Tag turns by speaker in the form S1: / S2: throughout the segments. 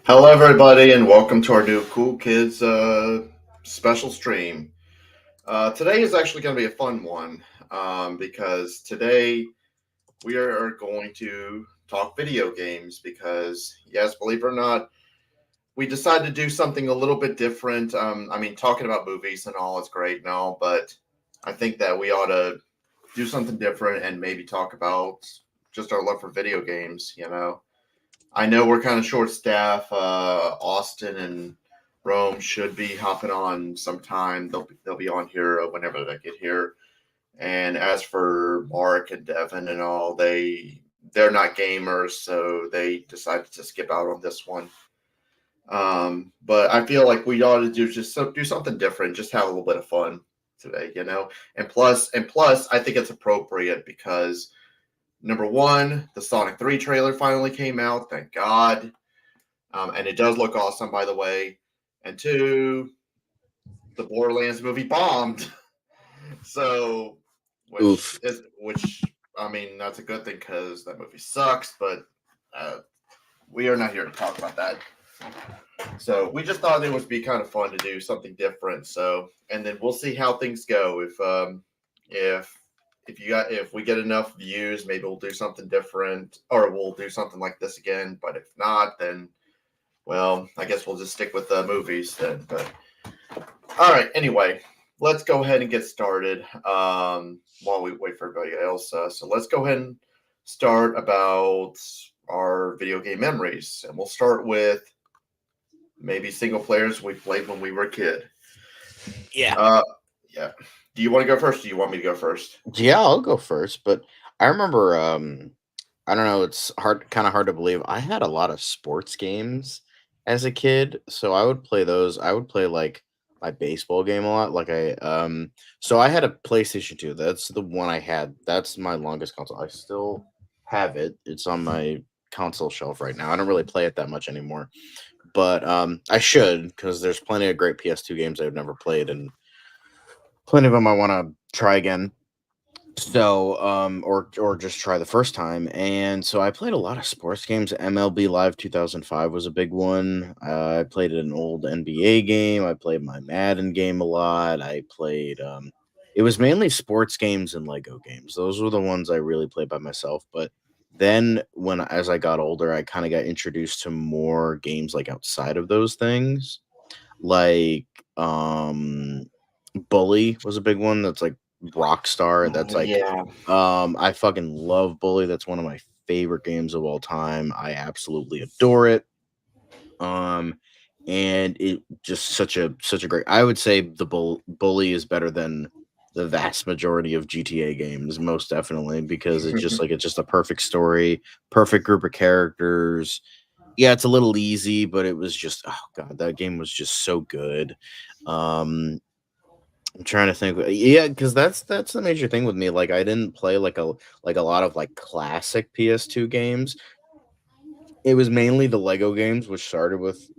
S1: Hello, everybody, and welcome to our new Cool Kids special stream. Today is actually going to be a fun one because today we are going to talk video games. Because, yes, believe it or not, we decided to do something a little bit different. Talking about movies and all is great and all, but I think that we ought to do something different and maybe talk about just our love for video games, I know we're kind of short staff. Austin and Rome should be hopping on sometime. They'll be on here whenever they get here. And as for Mark and Devin and all, they're not gamers, so they decided to skip out on this one. But I feel like we ought to do something different, just have a little bit of fun today. And plus, I think it's appropriate because number one, the Sonic 3 trailer finally came out. Thank God. And it does look awesome, by the way. And two, the Borderlands movie bombed. so,
S2: Oof.
S1: that's a good thing because that movie sucks. But we are not here to talk about that. So we just thought it would be kind of fun to do something different. So, and then we'll see how things go. If we get enough views, maybe we'll do something different, or we'll do something like this again. But if not, then well, I guess we'll just stick with the movies then. But all right. Anyway, let's go ahead and get started. While we wait for everybody else, so let's go ahead and start about our video game memories, and we'll start with maybe single players we played when we were a kid.
S2: Yeah.
S1: Yeah. Do you want to go first? Or do you want me to go first?
S2: Yeah, I'll go first, but I remember I don't know, it's kind of hard to believe. I had a lot of sports games as a kid, so I would play those. I would play like my baseball game a lot. So I had a PlayStation 2. That's the one I had. That's my longest console. I still have it. It's on my console shelf right now. I don't really play it that much anymore. But I should, because there's plenty of great PS2 games I've never played, and plenty of them I want to try again. So, or just try the first time. And so I played a lot of sports games. MLB Live 2005 was a big one. I played an old NBA game. I played my Madden game a lot. I played, it was mainly sports games and Lego games. Those were the ones I really played by myself. But then as I got older, I kind of got introduced to more games like outside of those things. Like, Bully was a big one. That's like Rockstar. That's like,
S1: Yeah.
S2: I fucking love Bully. That's one of my favorite games of all time. I absolutely adore it. Um, and it just such a great. I would say the Bully is better than the vast majority of GTA games, most definitely, because it's just a perfect story, perfect group of characters. Yeah, it's a little easy, but it was just, oh god, that game was just so good. Um, I'm trying to think. Yeah, because that's the major thing with me. Like, I didn't play like a lot of like classic PS2 games. It was mainly the Lego games, which started with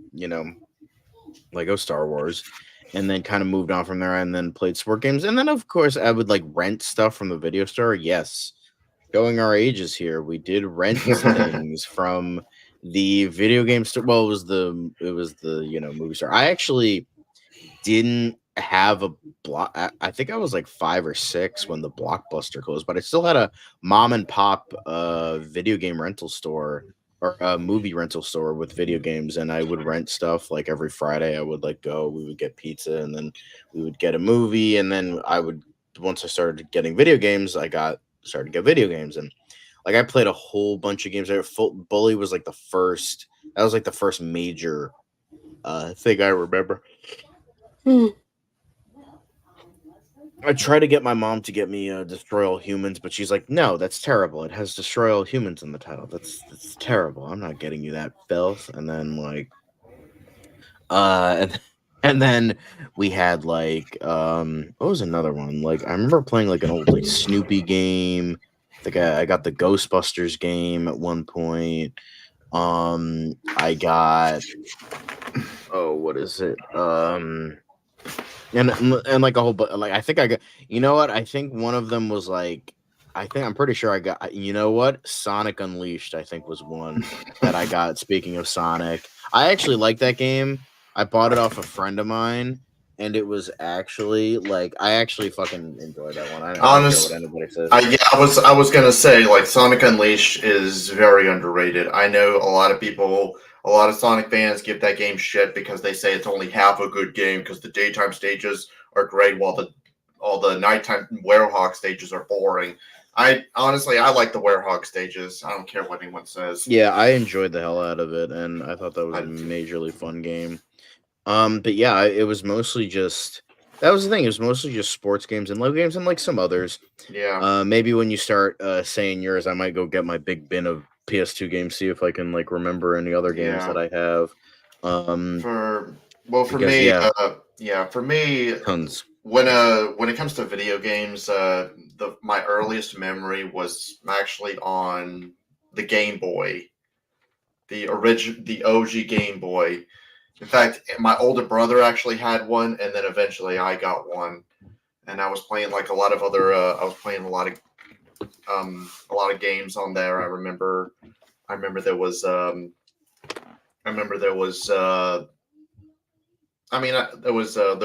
S2: Lego Star Wars, and then kind of moved on from there, and then played sport games, and then of course I would like rent stuff from the video store. Yes, showing our ages here, we did rent things from the video game store. Well, it was the movie store. I actually didn't have a block. I think I was like 5 or 6 when the Blockbuster closed, but I still had a mom and pop video game rental store or a movie rental store with video games, and I would rent stuff like every Friday. I would like go. We would get pizza, and then we would get a movie, and then I would once I started getting video games, started to get video games, and like I played a whole bunch of games there. Bully was like the first. That was like the first major thing I remember. I try to get my mom to get me Destroy All Humans, but she's like, "No, that's terrible. It has Destroy All Humans in the title. That's terrible. I'm not getting you that filth." And then and, and then we had like what was another one? Like I remember playing like an old like Snoopy game. I think I got the Ghostbusters game at one point. I got, oh, what is it? And like a whole, but like I think I got. You know what? I think one of them was like I think I'm pretty sure I got. You know what? Sonic Unleashed. I think was one that I got. Speaking of Sonic, I actually like that game. I bought it off a friend of mine, and it was actually like I actually fucking enjoyed that one. I don't care what
S1: Honest,
S2: anybody says.
S1: I was gonna say like Sonic Unleashed is very underrated. I know a lot of people, a lot of Sonic fans give that game shit because they say it's only half a good game because the daytime stages are great while the all the nighttime Werehog stages are boring. I honestly I like the Werehog stages. I don't care what anyone says.
S2: Yeah, I enjoyed the hell out of it, and I thought that was
S1: I
S2: a
S1: do too.
S2: majorly fun game. But yeah, it was mostly just that was the thing. It was mostly just sports games and love games and like some others.
S1: Yeah.
S2: Maybe when you start saying yours, I might go get my big bin of PS2 games, see if I can like remember any other games that
S1: Yeah.
S2: I have. Um,
S1: For well, for
S2: because
S1: me,
S2: yeah,
S1: yeah, for me,
S2: tons.
S1: when it comes to video games, the my earliest memory was actually on the Game Boy, the OG Game Boy. In fact, my older brother actually had one, and then eventually I got one, and I was playing like a lot of other. I was playing a lot of games on there. I remember there was. I remember there was. There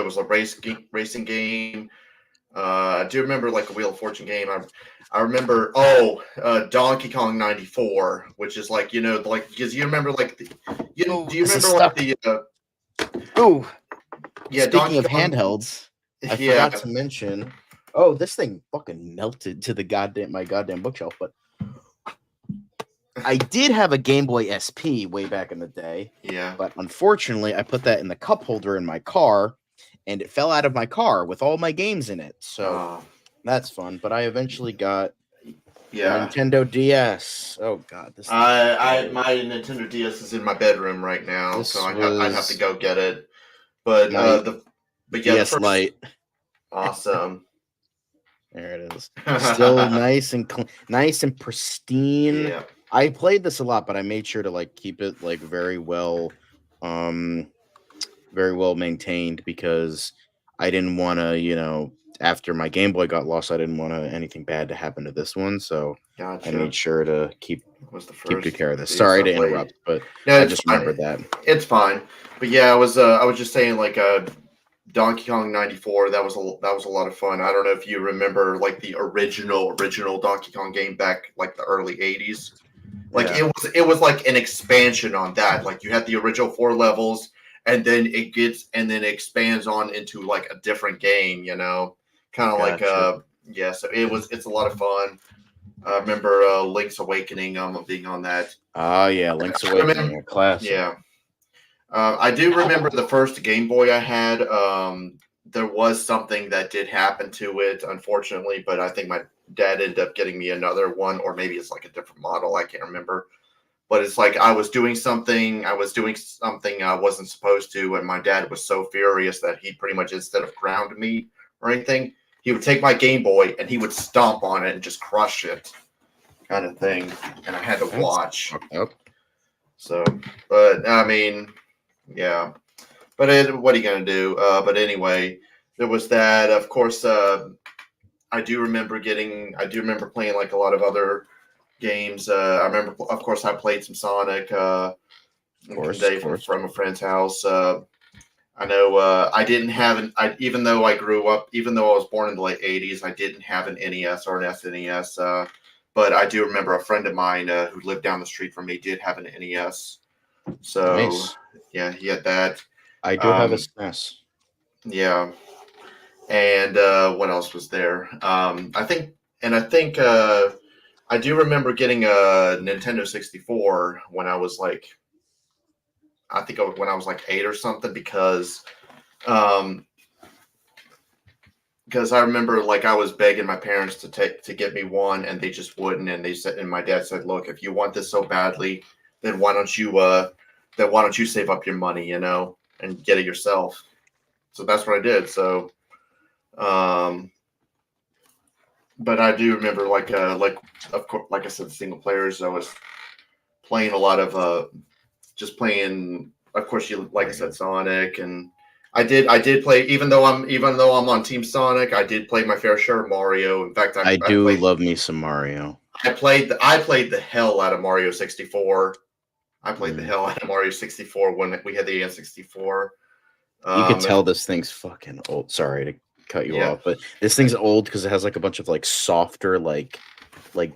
S1: was a racing game. I do remember like a Wheel of Fortune game. I remember Donkey Kong '94, which is like like because you remember like
S2: Oh,
S1: do you
S2: this is
S1: remember like
S2: stuck.
S1: the
S2: Oh,
S1: yeah
S2: speaking
S1: Donkey
S2: of
S1: Kong
S2: handhelds, I
S1: yeah
S2: forgot to mention. Oh, this thing fucking melted to the goddamn bookshelf. But I did have a Game Boy SP way back in the day,
S1: yeah
S2: but unfortunately, I put that in the cup holder in my car, and it fell out of my car with all my games in it. So
S1: uh,
S2: that's fun. But I eventually got the
S1: yeah
S2: Nintendo DS. Oh god, this thing.
S1: I my Nintendo DS is in my bedroom right now, so
S2: This
S1: I'd have to
S2: was
S1: go get it. But
S2: my
S1: the but yeah the
S2: DS
S1: first
S2: Lite.
S1: awesome
S2: There it is. Still nice and nice and pristine.
S1: yeah
S2: I played this a lot, but I made sure to like keep it like um, very well maintained because I didn't want to, after my Game Boy got lost, I didn't want anything bad to happen to this one, so I
S1: gotcha
S2: made sure to
S1: was the
S2: keep good
S1: first
S2: care of this.
S1: DS
S2: Sorry
S1: I
S2: to
S1: played.
S2: interrupt, but
S1: No,
S2: I
S1: it's
S2: just remembered
S1: fine.
S2: that.
S1: It's fine. But yeah, I was just saying like Donkey Kong '94. That was a lot of fun. I don't know if you remember like the original Donkey Kong game back like the early '80s. Like
S2: Yeah,
S1: it was like an expansion on that. Like you had the original 4 levels, and then it expands on into like a different game. Kind of like
S2: gotcha.
S1: yeah. So it's a lot of fun. I remember Link's Awakening being on that.
S2: Oh yeah, Link's
S1: I remember,
S2: Awakening, a classic.
S1: yeah. I do remember the first Game Boy I had. There was something that did happen to it, unfortunately, but I think my dad ended up getting me another one, or maybe it's like a different model. I can't remember. But it's like I was doing something I wasn't supposed to, and my dad was so furious that he pretty much, instead of ground me or anything, he would take my Game Boy and he would stomp on it and just crush it, kind of thing. And I had to
S2: That's
S1: watch.
S2: fucked up.
S1: So, but I mean, yeah. What are you gonna do? But anyway, there was that. Of course, I do remember playing like a lot of other games. I remember, of course, I played some Sonic
S2: Of
S1: one
S2: course, of
S1: day
S2: course.
S1: from a friend's house. I know I didn't have even though I grew up, even though I was born in the late '80s, I didn't have an NES or an SNES. But I do remember a friend of mine who lived down the street from me did have an NES. So
S2: Nice.
S1: yeah, he had that.
S2: I do have a
S1: Um,
S2: SNES.
S1: yeah, and what else was there? I think I do remember getting a Nintendo 64 when I was like, when I was like 8 or something, um, because I remember like I was begging my parents to get me one, and they just wouldn't. And my dad said, "Look, if you want this so badly, then why don't you save up your money, and get it yourself?" So that's what I did. So, um, but I do remember like of course, like I said, single players. I was playing a lot of just playing. Of course, you like I said, Sonic, and I did play, even though I'm on Team Sonic, I did play my fair share of Mario. In fact,
S2: I do love me some Mario.
S1: I played the hell out of Mario 64. I played the
S2: Mm.
S1: hell out of Mario 64 when we had the N64.
S2: You could tell this thing's fucking old. Sorry to cut you
S1: Yeah.
S2: off, but this thing's old because it has like a bunch of like softer like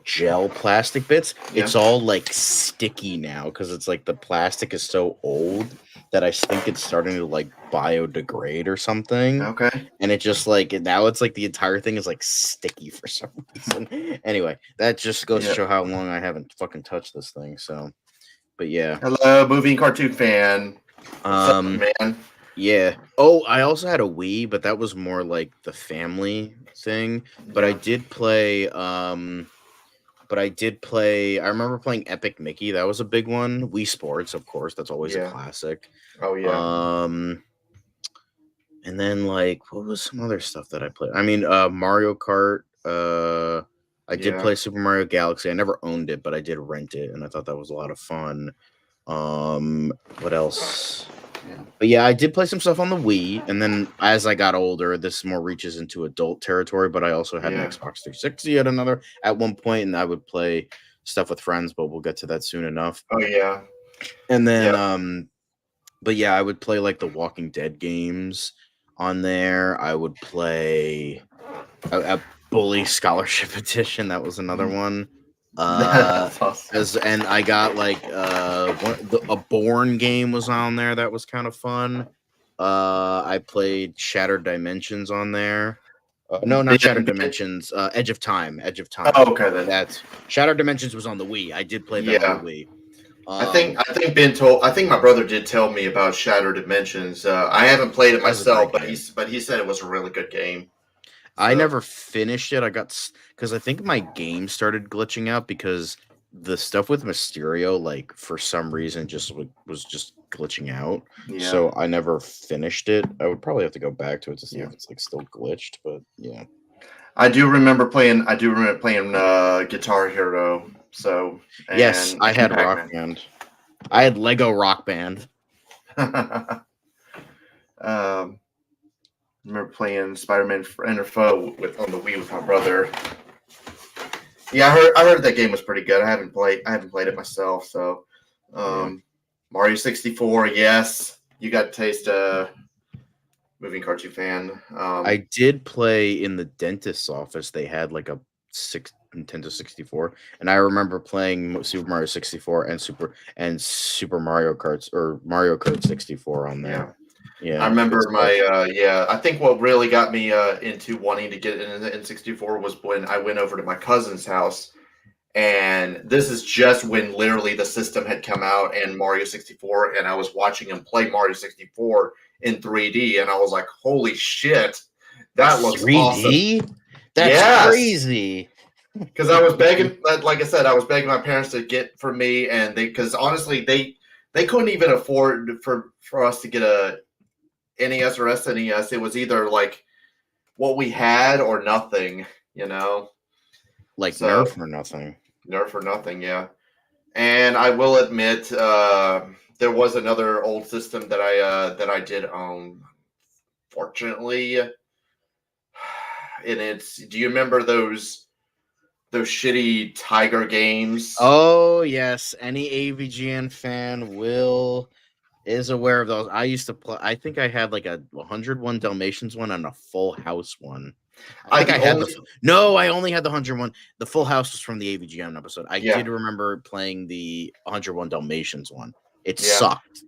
S2: gel plastic bits.
S1: Yeah.
S2: It's all like sticky now because it's like the plastic is so old that I think it's starting to like biodegrade or something.
S1: Okay.
S2: And it just like now it's like the entire thing is like sticky for some reason. Anyway, that just goes to show how long I haven't fucking touched this thing. So, but yeah.
S1: Hello, movie and cartoon fan. What's up, man?
S2: Yeah. Oh, I also had a Wii, but that was more like the family thing. But I did play I remember playing Epic Mickey. That was a big one. Wii Sports, of course. That's always a classic.
S1: Oh yeah.
S2: And then like what was some other stuff that I played? I mean, Mario Kart. I did play Super Mario Galaxy. I never owned it, but I did rent it, and I thought that was a lot of fun. What else?
S3: Yeah.
S2: But yeah, I did play some stuff on the Wii, and then as I got older, this more reaches into adult territory. But I also had an Xbox 360 at one point, and I would play stuff with friends. But we'll get to that soon enough.
S1: Oh yeah.
S2: And then, but yeah, I would play like the Walking Dead games on there. I would play a Bully Scholarship Edition. That was another one.
S1: That's awesome.
S2: And I got like a Bourne game was on there that was kind of fun. I played Shattered Dimensions on there. No, not Shattered Dimensions. Edge of Time.
S1: Oh, okay, then.
S2: That's Shattered Dimensions was on the Wii. I did play that on the Wii.
S1: I think my brother did tell me about Shattered Dimensions. I haven't played it myself, but he said it was a really good game. So.
S2: I never finished it. I got because I think my game started glitching out because the stuff with Mysterio, like for some reason, was just glitching out.
S1: Yeah.
S2: So I never finished it. I would probably have to go back to it to see if it's like still glitched. But yeah,
S1: I do remember playing Guitar Hero. So
S2: yes, I had Rock Band. I had Lego Rock Band.
S1: Remember playing Spider-Man Friend or Foe on the Wii with my brother. Yeah, I heard that game was pretty good. I haven't played it myself. So, Mario 64, yes, you got to taste moving cartoon fan.
S2: I did play in the dentist's office. They had like a Nintendo 64, and I remember playing Super Mario 64 and Super Mario Kart or Mario Kart 64 on there. Yeah,
S1: I remember I think what really got me into wanting to get into the N64 was when I went over to my cousin's house, and this is just when literally the system had come out and Mario 64, and I was watching him play Mario 64 in 3D, and I was like, holy shit, that looks 3D? Awesome.
S2: That's crazy.
S1: Because I was begging, like I said, I was begging my parents to get for me, and because honestly, they couldn't even afford for us to get a NES or SNES. It was either like what we had or nothing,
S2: like Nerf or nothing.
S1: Nerf or nothing, yeah. And I will admit, there was another old system that I did own. Fortunately, and do you remember those shitty Tiger games?
S2: Oh yes, any AVGN fan is aware of those. I used to play. I think I had like a 101 Dalmatians one and a Full House one. I only had the 101. The Full House was from the AVGN episode. I did remember playing the 101 Dalmatians one. It sucked.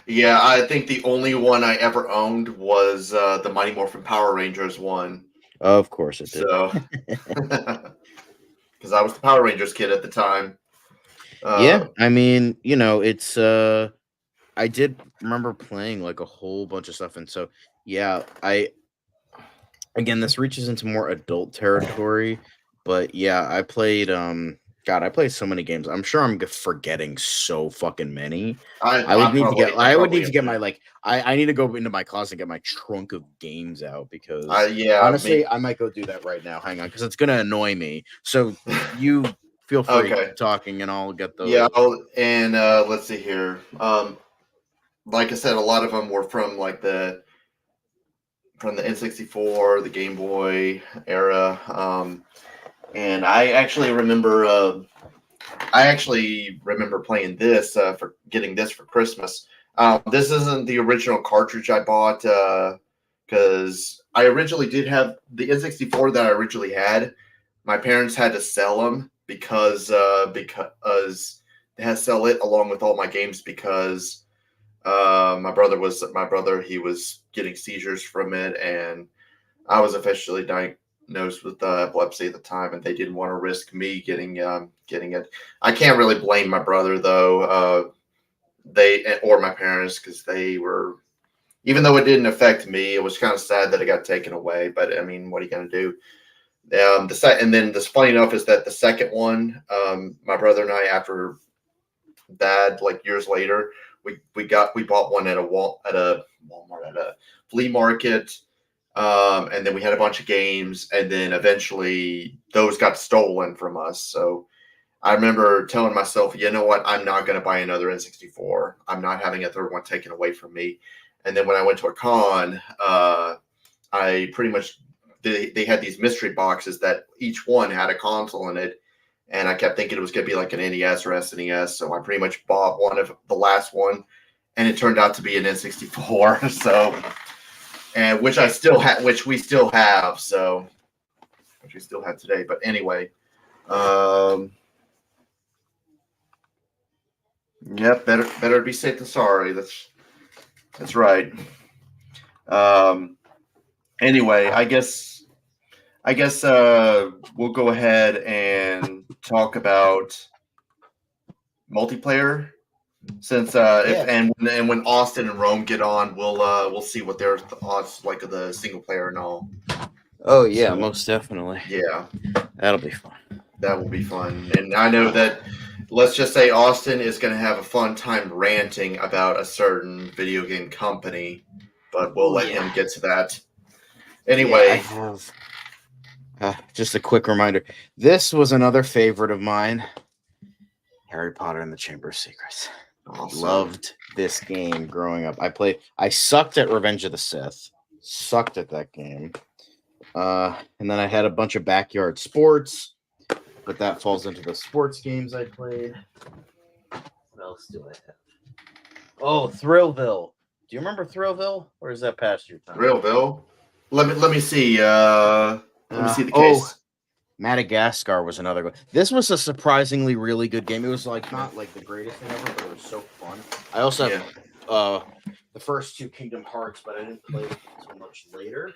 S1: Yeah, I think the only one I ever owned was the Mighty Morphin Power Rangers one.
S2: Of course it did.
S1: So, because I was the Power Rangers kid at the time.
S2: Yeah, I mean, it's. I did remember playing like a whole bunch of stuff, and so yeah, again, this reaches into more adult territory, but yeah, I played. I played so many games. I'm sure I'm forgetting so fucking many. I would need to get my I need to go into my closet and get my trunk of games out because honestly, I might go do that right now. Hang on, because it's gonna annoy me. So you feel free talking, and I'll get those.
S1: Yeah, and let's see here. like I said, a lot of them were from like from the N64, the Game Boy era. And I actually remember playing this for getting this for Christmas. This isn't the original cartridge I bought because I originally did have the N64 that I originally had. My parents had to sell them because they had to sell it along with all my games because my brother he was getting seizures from it, and I was officially diagnosed with epilepsy at the time, and they didn't want to risk me getting it. I can't really blame my brother though. They or my parents because they were, even though it didn't affect me, it was kind of sad that it got taken away. But I mean, what are you going to do? And then this funny enough is that the second one, my brother and I, after that, like years later, we bought one at a Walmart at a flea market. And then we had a bunch of games, and then eventually those got stolen from us. So I remember telling myself, you know what, I'm not going to buy another N64. I'm not having a third one taken away from me. And then when I went to a con, I pretty much they had these mystery boxes that each one had a console in it, and I kept thinking it was going to be like an NES or SNES. So I pretty much bought one of the last one, and it turned out to be an N64. So, and which we still have. So, which we still have today. But anyway, yep, better be safe than sorry. That's right. Anyway, I guess we'll go ahead and talk about multiplayer since if and when Austin and Rome get on, we'll see what their thoughts like of the single player and all.
S2: Oh yeah, so, most definitely.
S1: Yeah,
S2: that'll be fun.
S1: That will be fun, and I know that. Let's just say Austin is going to have a fun time ranting about a certain video game company, but we'll let him get to that. Anyway,
S2: I have just a quick reminder. This was another favorite of mine, Harry Potter and the Chamber of Secrets. Awesome. Loved this game growing up. I sucked at Revenge of the Sith. Sucked at that game. And then I had a bunch of backyard sports, but that falls into the sports games I played. What else do I have? Oh, Thrillville. Do you remember Thrillville, or is that past your time?
S1: Thrillville. Let me see. Let me see the case.
S2: Madagascar was another one. This was a surprisingly really good game. It was like not like the greatest thing ever, but it was so fun. I also have the first two Kingdom Hearts, but I didn't play them until much later.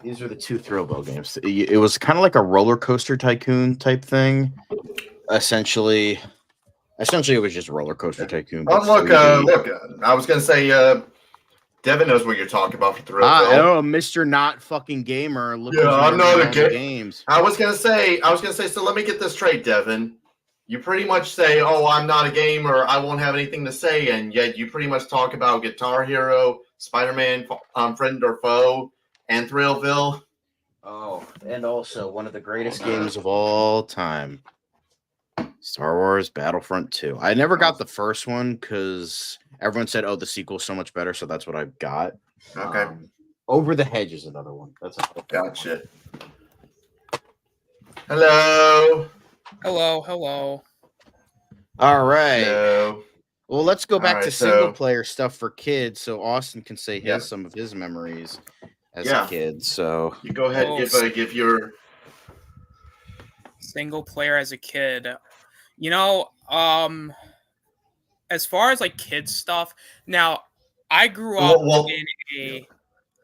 S2: These are the two Thrillville games. It was kind of like a roller coaster tycoon type thing. Essentially, it was just roller coaster tycoon.
S1: Oh, look! I was gonna say, Devin knows what you're talking about for Thrillville.
S2: I don't know, Mr. Not Fucking Gamer.
S1: I'm not a games. I was gonna say. So let me get this straight, Devin. You pretty much say, "Oh, I'm not a gamer. I won't have anything to say," and yet you pretty much talk about Guitar Hero, Spider-Man, Friend or Foe, and Thrillville.
S2: Oh, and also one of the greatest games of all time, Star Wars Battlefront 2. I never got the first one because everyone said, "Oh, the sequel's so much better," so that's what I got.
S1: Okay.
S2: Over the Hedge is another one. That's
S1: gotcha. Hello.
S3: Hello.
S2: All right.
S1: Hello.
S2: Well, let's go back to single player stuff for kids, so Austin can say some of his memories as a kid. So
S1: you go ahead and give your
S3: single player as a kid. You know, as far as like kids stuff, now I grew up in a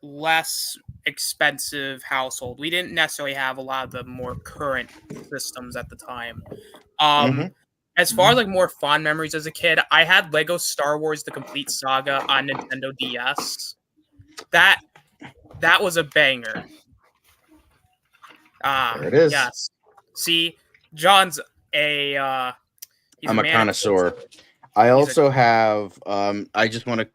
S3: less expensive household. We didn't necessarily have a lot of the more current systems at the time. As far as like more fond memories as a kid, I had Lego Star Wars: The Complete Saga on Nintendo DS. That was a banger.
S2: There it is.
S3: Yes. See, John's I'm
S2: a connoisseur. I also have I just want to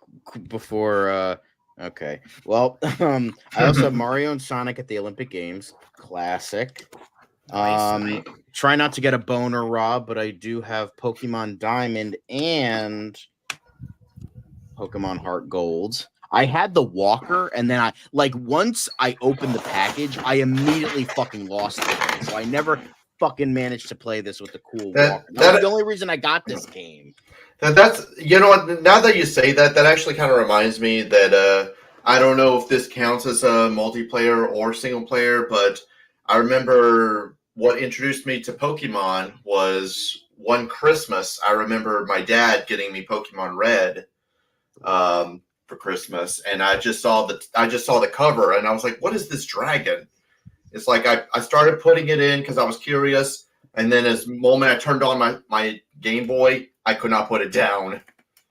S2: before okay. Well, I also have Mario and Sonic at the Olympic Games. Classic.
S3: Nice.
S2: Try not to get a boner, Rob, but I do have Pokemon Diamond and Pokemon Heart Gold. I had the Walker, and then once I opened the package, I immediately fucking lost it. So I never fucking managed to play this with the cool Walker. That's the only reason I got this game.
S1: That's what. Now that you say that, that actually kind of reminds me that I don't know if this counts as a multiplayer or single player, but I remember what introduced me to Pokemon was one Christmas. I remember my dad getting me Pokemon Red for Christmas, and I just saw the cover, and I was like, "What is this dragon?" It's like I started putting it in because I was curious, and then as the moment I turned on my Game Boy, I could not put it down.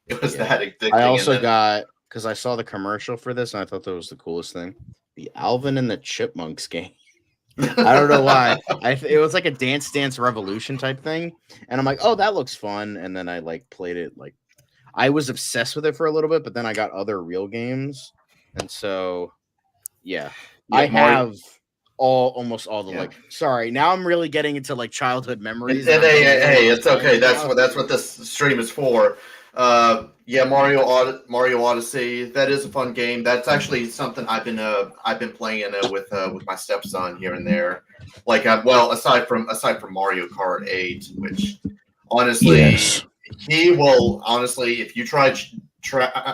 S1: It was that addicting.
S2: I also got, because I saw the commercial for this, and I thought that was the coolest thing, the Alvin and the Chipmunks game. I don't know why. It was like a Dance Revolution type thing, and I'm like, oh, that looks fun. And then I played it. I was obsessed with it for a little bit, but then I got other real games, and so I have almost all the Sorry, now I'm really getting into childhood memories.
S1: Hey, it's okay. That's what this stream is for. Mario Odyssey. That is a fun game. That's actually something I've been playing with my stepson here and there. Aside from Mario Kart 8, which honestly, he will if you try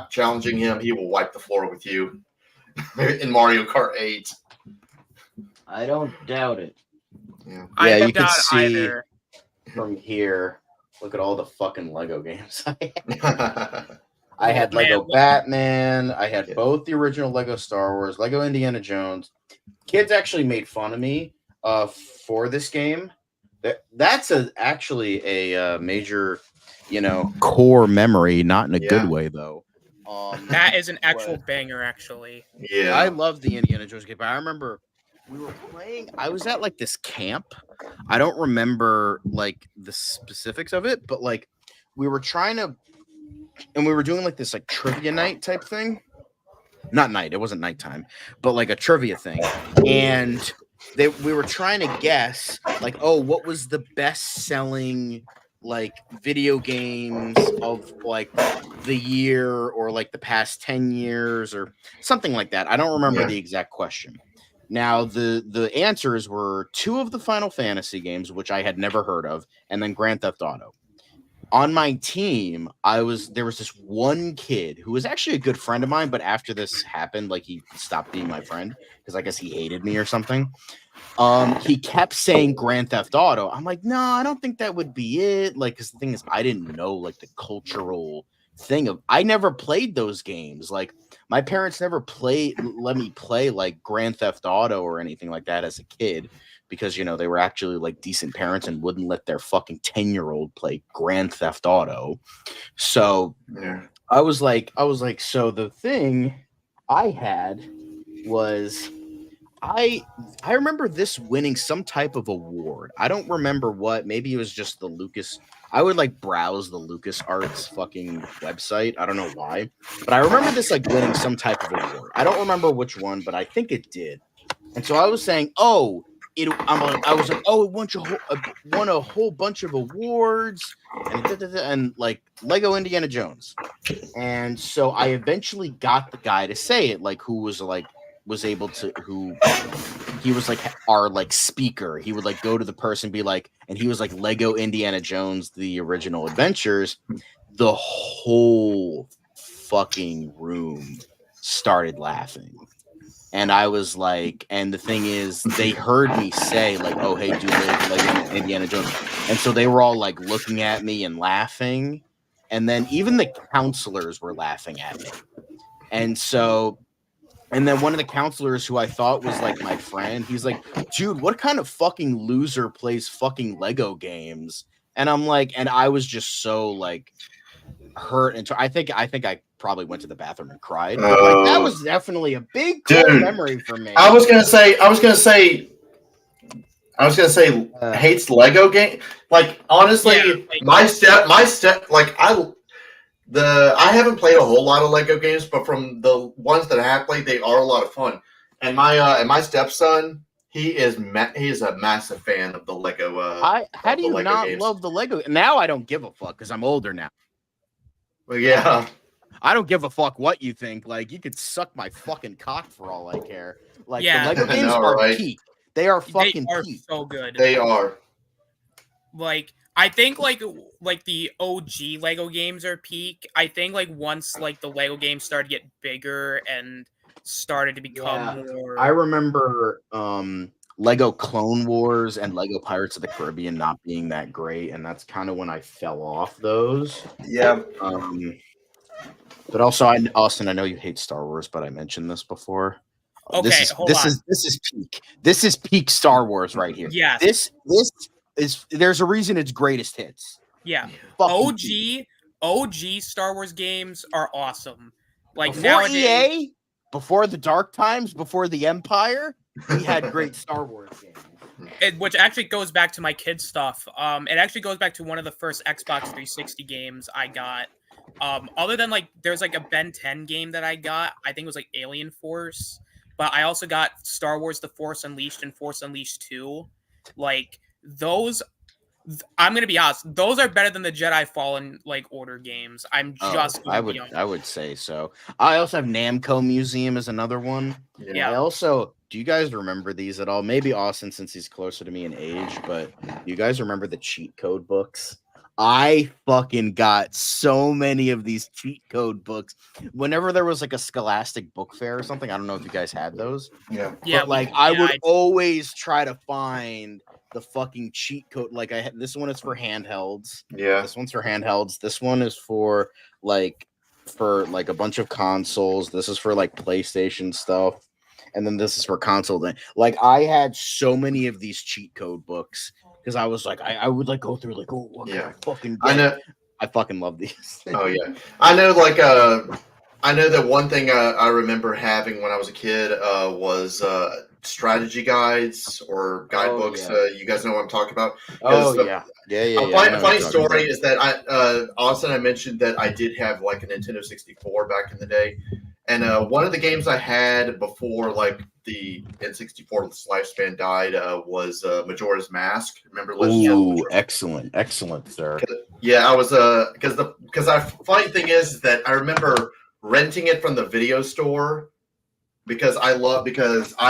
S1: challenging him, he will wipe the floor with you in Mario Kart 8.
S2: I don't doubt it.
S3: Yeah,
S2: you can see from here. Look at all the fucking Lego games I had. Lego Batman. I had both the original Lego Star Wars, Lego Indiana Jones. Kids actually made fun of me for this game. That's actually a major, core memory, not in a good way though.
S3: That is an actual banger, actually.
S1: Yeah,
S2: I love the Indiana Jones game. But I remember we were playing. I was at this camp. I don't remember the specifics of it, but we were trying to, and we were doing this trivia night type thing. Not night, it wasn't nighttime, but a trivia thing. And we were trying to guess what was the best selling video games of the year or the past 10 years or something like that. I don't remember the exact question. Now, the answers were 2 of the Final Fantasy games, which I had never heard of, and then Grand Theft Auto. On my team, there was this one kid who was actually a good friend of mine, but after this happened, he stopped being my friend because I guess he hated me or something. He kept saying Grand Theft Auto. I'm like, no, I don't think that would be it. Because the thing is, I didn't know the cultural thing of. I never played those games. My parents never let me play Grand Theft Auto or anything like that as a kid because they were actually decent parents and wouldn't let their fucking 10-year-old play Grand Theft Auto. So I was like, so the thing I had was I remember this winning some type of award. I don't remember what. Maybe it was just the Lucas. I would browse the LucasArts fucking website. I don't know why, but I remember this winning some type of award. I don't remember which one, but I think it did. And so I was saying, it won a whole bunch of awards and Lego Indiana Jones. And so I eventually got the guy to say it, who was able to, who he was our speaker. He would go to the person, be and he was Lego Indiana Jones, the original adventures. The whole fucking room started laughing. And I was and the thing is, they heard me say oh, hey, do Lego Indiana Jones. And so they were all looking at me and laughing. And then even the counselors were laughing at me. And so, and then one of the counselors who I thought was my friend, he's dude, what kind of fucking loser plays fucking Lego games? And I'm and I was just so hurt. And I think I probably went to the bathroom and cried. But, that was definitely a big cool memory for me.
S1: I was gonna say hates Lego game. Honestly, my step. I haven't played a whole lot of Lego games, but from the ones that I have played, they are a lot of fun. And my stepson, he is a massive fan of the Lego.
S2: How do you
S1: Lego
S2: not
S1: games.
S2: love the Lego? Now I don't give a fuck because I'm older now.
S1: Well, yeah.
S2: I don't give a fuck what you think. Like, you could suck my fucking cock for all I care. Like,
S3: Yeah.
S2: the Lego
S1: I
S2: games
S1: know,
S2: are
S1: right?
S2: peak. They are fucking
S3: They are
S2: peak.
S3: so good.
S1: They are.
S3: Like, I think like the OG Lego games are peak. I think like once like the Lego games started to get bigger and started to become more.
S2: I remember Lego Clone Wars and Lego Pirates of the Caribbean not being that great, and that's kind of when I fell off those.
S1: Yeah.
S2: But also, Austin, I know you hate Star Wars, but I mentioned this before.
S3: Okay,
S2: this is peak. This is peak Star Wars right here.
S3: Yes.
S2: This is. There's a reason it's greatest hits.
S3: Yeah.
S2: Fucking peak.
S3: OG Star Wars games are awesome. Like
S2: Before
S3: nowadays,
S2: EA, before the Dark Times, before the Empire, we had great Star Wars games.
S3: which actually goes back to my kid stuff. It actually goes back to one of the first Xbox 360 games I got. Other than like, there's like a Ben 10 game that I got. I think it was like Alien Force, but I also got Star Wars: The Force Unleashed and Force Unleashed 2. Like those, I'm gonna be honest, those are better than the Jedi Fallen like Order games. I'm just.
S2: I would say so. I also have Namco Museum as another one.
S3: Yeah.
S2: I also. Do you guys remember these at all? Maybe Austin, since he's closer to me in age, but do you guys remember the cheat code books? I fucking got so many of these cheat code books. Whenever there was like a Scholastic book fair or something, I don't know if you guys had those.
S1: Yeah.
S3: Yeah.
S2: But like I would always try to find the fucking cheat code. Like I had this one is for handhelds.
S1: Yeah.
S2: This one's for handhelds. This one is for like a bunch of consoles. This is for like PlayStation stuff. And then this is for console. Like I had so many of these cheat code books because I was like, I would like go through like, oh, what can I fucking get?
S1: I know.
S2: I fucking love these.
S1: Oh yeah, I know. Like, I know that one thing I remember having when I was a kid was strategy guides or guidebooks. You guys know what I'm talking about?
S2: Yeah.
S1: A funny story is that Austin, I mentioned that I did have like a Nintendo 64 back in the day. And one of the games I had before, like the N64 lifespan died, was Majora's Mask. Remember?
S2: Ooh, excellent, sir.
S1: Yeah, I was funny thing is that I remember renting it from the video store because I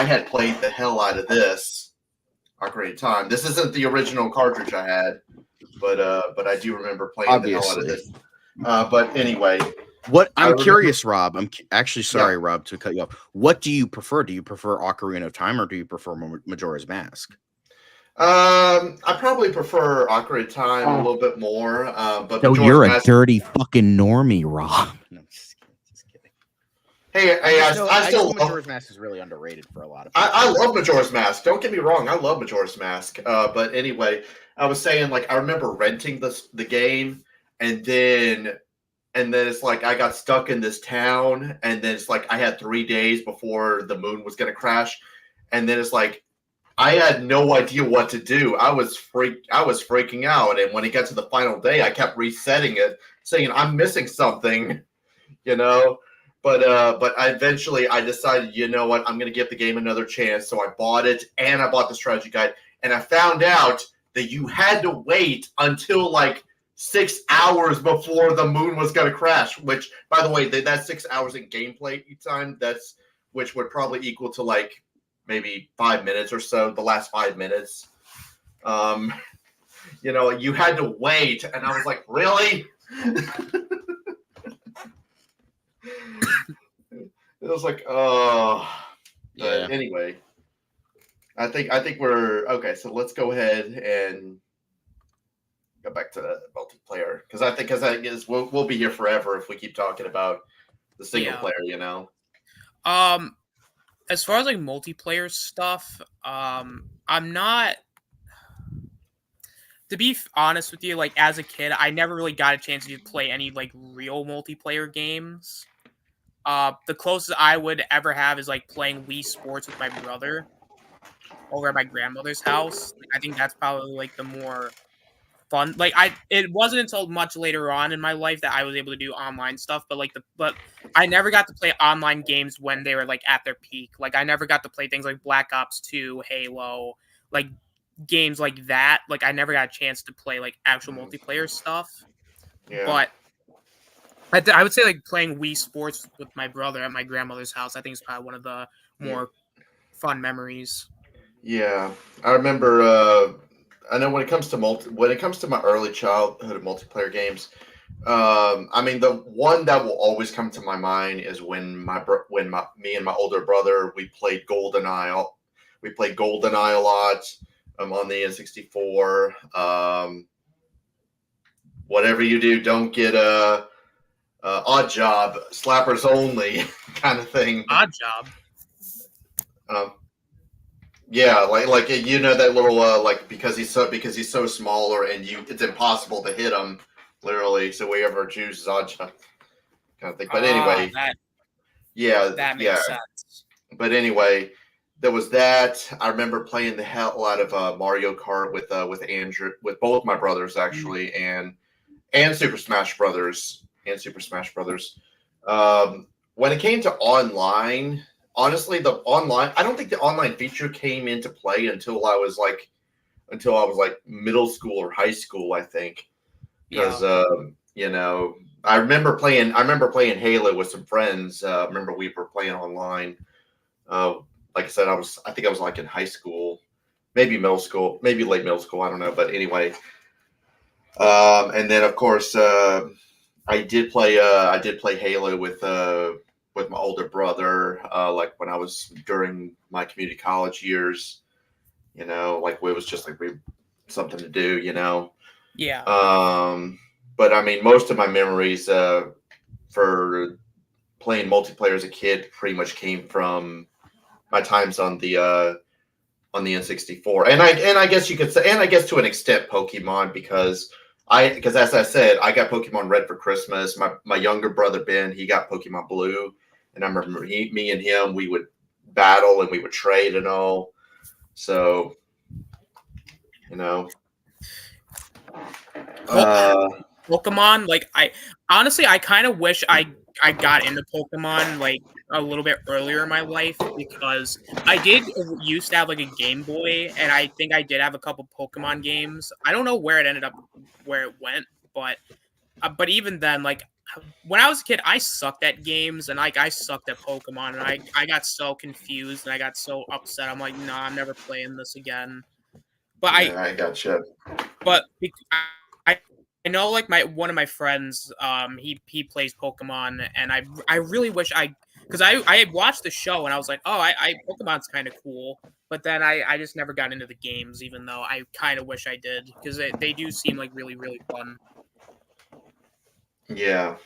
S1: had played the hell out of this Ocarina of Time. This isn't the original cartridge I had, but I do remember playing the hell out of this. But anyway.
S2: What I'm curious, Rob. I'm actually sorry, Rob, to cut you off. What do you prefer? Do you prefer Ocarina of Time or do you prefer Majora's Mask?
S1: I probably prefer Ocarina of Time a little bit more. But
S2: so you're a dirty fucking normie, Rob. No, just kidding.
S1: Hey, I still love
S2: Majora's Mask is really underrated for a lot of
S1: people. I love Majora's Mask. Don't get me wrong. I love Majora's Mask. But anyway, I was saying like I remember renting the game and then it's like I got stuck in this town, and then it's like I had 3 days before the moon was going to crash, and then it's like I had no idea what to do. I was freaking out, and when it got to the final day, I kept resetting it, saying I'm missing something, you know. But I eventually decided, you know what, I'm going to give the game another chance. So I bought it, and I bought the strategy guide, and I found out that you had to wait until like 6 hours before the moon was going to crash, which, by the way, that's 6 hours in gameplay time. Which would probably equal to like maybe 5 minutes or so, the last 5 minutes. You know, you had to wait, and I was like, really? It was like, oh. Yeah. But anyway, I think we're okay. So let's go ahead and go back to the multiplayer because I guess we'll be here forever if we keep talking about the single player, you know.
S3: As far as like multiplayer stuff, I'm not. To be honest with you, like as a kid, I never really got a chance to play any like real multiplayer games. The closest I would ever have is like playing Wii Sports with my brother over at my grandmother's house. I think that's probably like the more fun. Like it wasn't until much later on in my life that I was able to do online stuff. But I never got to play online games when they were like at their peak. Like I never got to play things like Black Ops 2, Halo, like games like that. Like I never got a chance to play like actual multiplayer stuff.
S1: Yeah.
S3: But I would say like playing Wii Sports with my brother at my grandmother's house. I think is probably one of the more fun memories.
S1: Yeah, I remember. I know when it comes to my early childhood multiplayer games, I mean the one that will always come to my mind is when me and my older brother we played GoldenEye. We played GoldenEye a lot on the N64. Whatever you do, don't get a Odd Job, slappers only kind of thing.
S3: Odd Job.
S1: Yeah, like you know that little like because he's so smaller and it's impossible to hit him literally. So whoever chooses Odd Job kind of thing. But anyway,
S3: that makes sense.
S1: But anyway, there was that. I remember playing the hell out of Mario Kart with Andrew, with both my brothers actually, and Super Smash Brothers. When it came to online. Honestly, I don't think the online feature came into play until I was like middle school or high school, I think. Because I remember playing Halo with some friends. Remember we were playing online. Like I said, I think I was like in high school, maybe middle school, maybe late middle school, I don't know. But anyway. And then of course I did play Halo with my older brother, like when I was during my community college years, like it was just like something to do,
S3: Yeah.
S1: But I mean, most of my memories for playing multiplayer as a kid pretty much came from my times on the N64, and I guess you could say, and I guess to an extent, Pokemon, because as I said, I got Pokemon Red for Christmas. My younger brother Ben, he got Pokemon Blue. And I remember me and him, we would battle and we would trade and all. So,
S3: Pokemon, like I kind of wish I got into Pokemon like a little bit earlier in my life, because I did used to have like a Game Boy, and I think I did have a couple Pokemon games. I don't know where it went, but even then, like when I was a kid, I sucked at games, and like I sucked at Pokemon, and I got so confused and I got so upset. I'm like, no, I'm never playing this again. But
S1: I gotcha.
S3: But I know like one of my friends, he plays Pokemon, and I really wish because I watched the show and I was like, oh, Pokemon's kind of cool, but then I just never got into the games, even though I kind of wish I did, because they do seem like really, really fun.
S1: Yeah.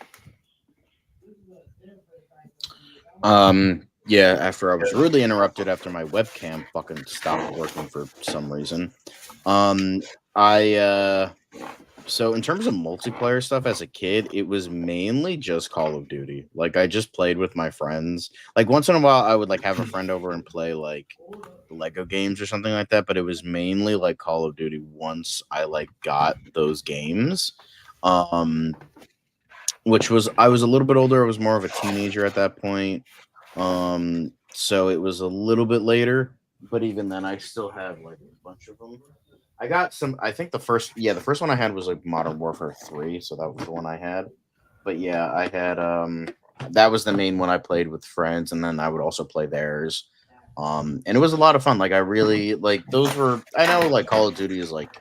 S2: Yeah, after I was rudely interrupted after my webcam fucking stopped working for some reason. So in terms of multiplayer stuff as a kid, it was mainly just Call of Duty. Like I just played with my friends. Like once in a while I would like have a friend over and play like Lego games or something like that, but it was mainly like Call of Duty once I like got those games. Which was, I was a little bit older. I was more of a teenager at that point. So it was a little bit later, but even then I still have like a bunch of them. I got some, I think the first one I had was like Modern Warfare 3. So that was the one I had. But yeah, I had, that was the main one I played with friends. And then I would also play theirs. And it was a lot of fun. Like I really like those were, I know like Call of Duty is like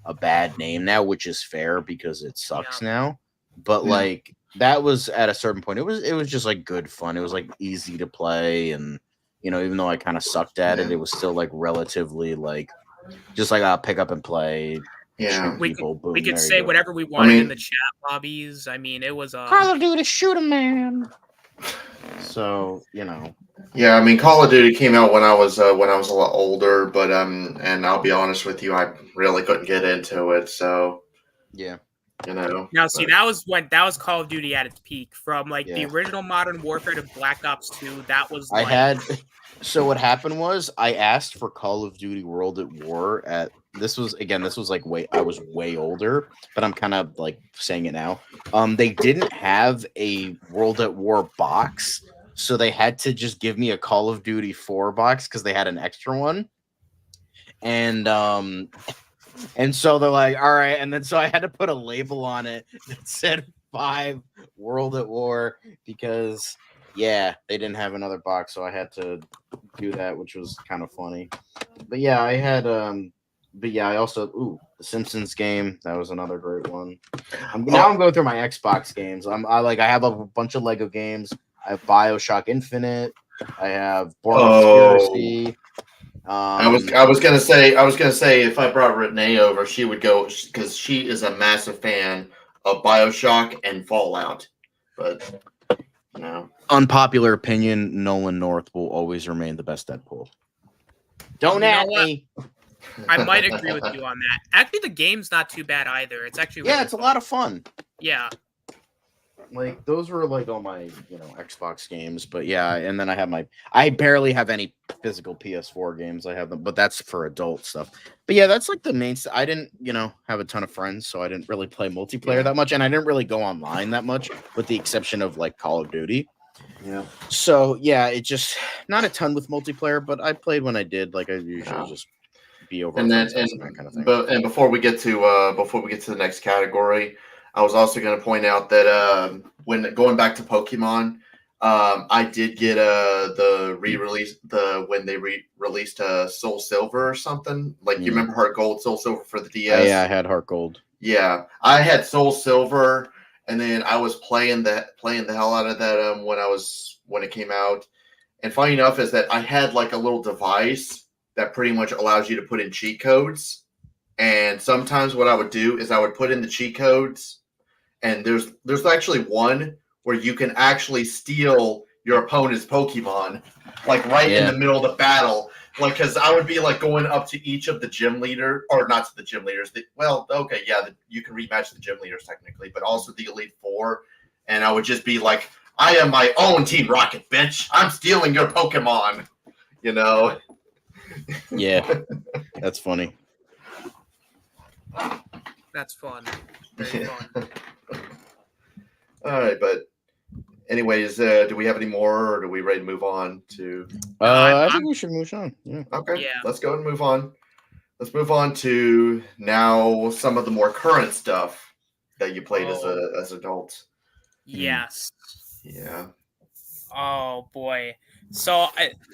S2: a bad name now, which is fair because it sucks now. But like that was at a certain point, it was just like good fun. It was like easy to play, and even though I kind of sucked at it, it was still like relatively like just like I'll pick up and play.
S1: Yeah,
S3: we could say whatever we wanted in the chat lobbies. I mean, it was
S2: Call of Duty shoot a man. So
S1: Yeah, I mean, Call of Duty came out when I was a lot older, but and I'll be honest with you, I really couldn't get into it. So
S2: yeah.
S1: You know.
S3: Now, see, that was Call of Duty at its peak. From like the
S2: Yeah.
S3: original Modern Warfare to Black Ops 2, that was.
S2: I
S3: like,
S2: had. So what happened was I asked for Call of Duty World at War at this was like I was way older, but I'm kind of like saying it now. They didn't have a World at War box, so they had to just give me a Call of Duty 4 box because they had an extra one. And so they're like, all right, and then so I had to put a label on it that said 5 World at War because yeah, they didn't have another box, so I had to do that, which was kind of funny. But yeah, I had I also the Simpsons game, that was another great one. I'm going through my Xbox games. I have a bunch of Lego games. I have BioShock Infinite. I have Born Conspiracy.
S1: I was gonna say if I brought Renee over, she would go because she is a massive fan of BioShock and Fallout. But no.
S2: Unpopular opinion: Nolan North will always remain the best Deadpool. Don't at me.
S3: I might agree with you on that. Actually, the game's not too bad either. It's actually
S2: it's fun. A lot of fun.
S3: Yeah.
S2: Like those were like all my Xbox games, but yeah, and then I barely have any physical PS4 games. I have them, but that's for adult stuff. But yeah, that's like the main. I didn't have a ton of friends, so I didn't really play multiplayer that much, and I didn't really go online that much, with the exception of like Call of Duty.
S1: Yeah.
S2: So yeah, it just not a ton with multiplayer, but I played when I did. Like I usually just be over
S1: and then
S2: that kind of thing.
S1: But before we get to the next category, I was also going to point out that when going back to Pokemon, I did get the re-release when they released Soul Silver or something. Like you remember Heart Gold, Soul Silver for the DS?
S2: Yeah, I had Heart Gold.
S1: Yeah, I had Soul Silver, and then I was playing the hell out of that when it came out. And funny enough is that I had like a little device that pretty much allows you to put in cheat codes. And sometimes what I would do is I would put in the cheat codes, and there's actually one where you can actually steal your opponent's Pokemon, like in the middle of the battle. Like, because I would be like going up to each of the gym leader, or not to the gym leaders. You can rematch the gym leaders technically, but also the Elite Four. And I would just be like, I am my own Team Rocket, bitch. I'm stealing your Pokemon.
S2: Yeah, that's funny.
S3: That's fun. Very fun.
S1: All right, but anyways, do we have any more, or are we ready to move on to?
S2: I think we should move on. Yeah.
S1: Okay. Yeah. Let's go and move on. Let's move on to now some of the more current stuff that you played as adults.
S3: Yes.
S1: Yeah.
S3: Oh boy. So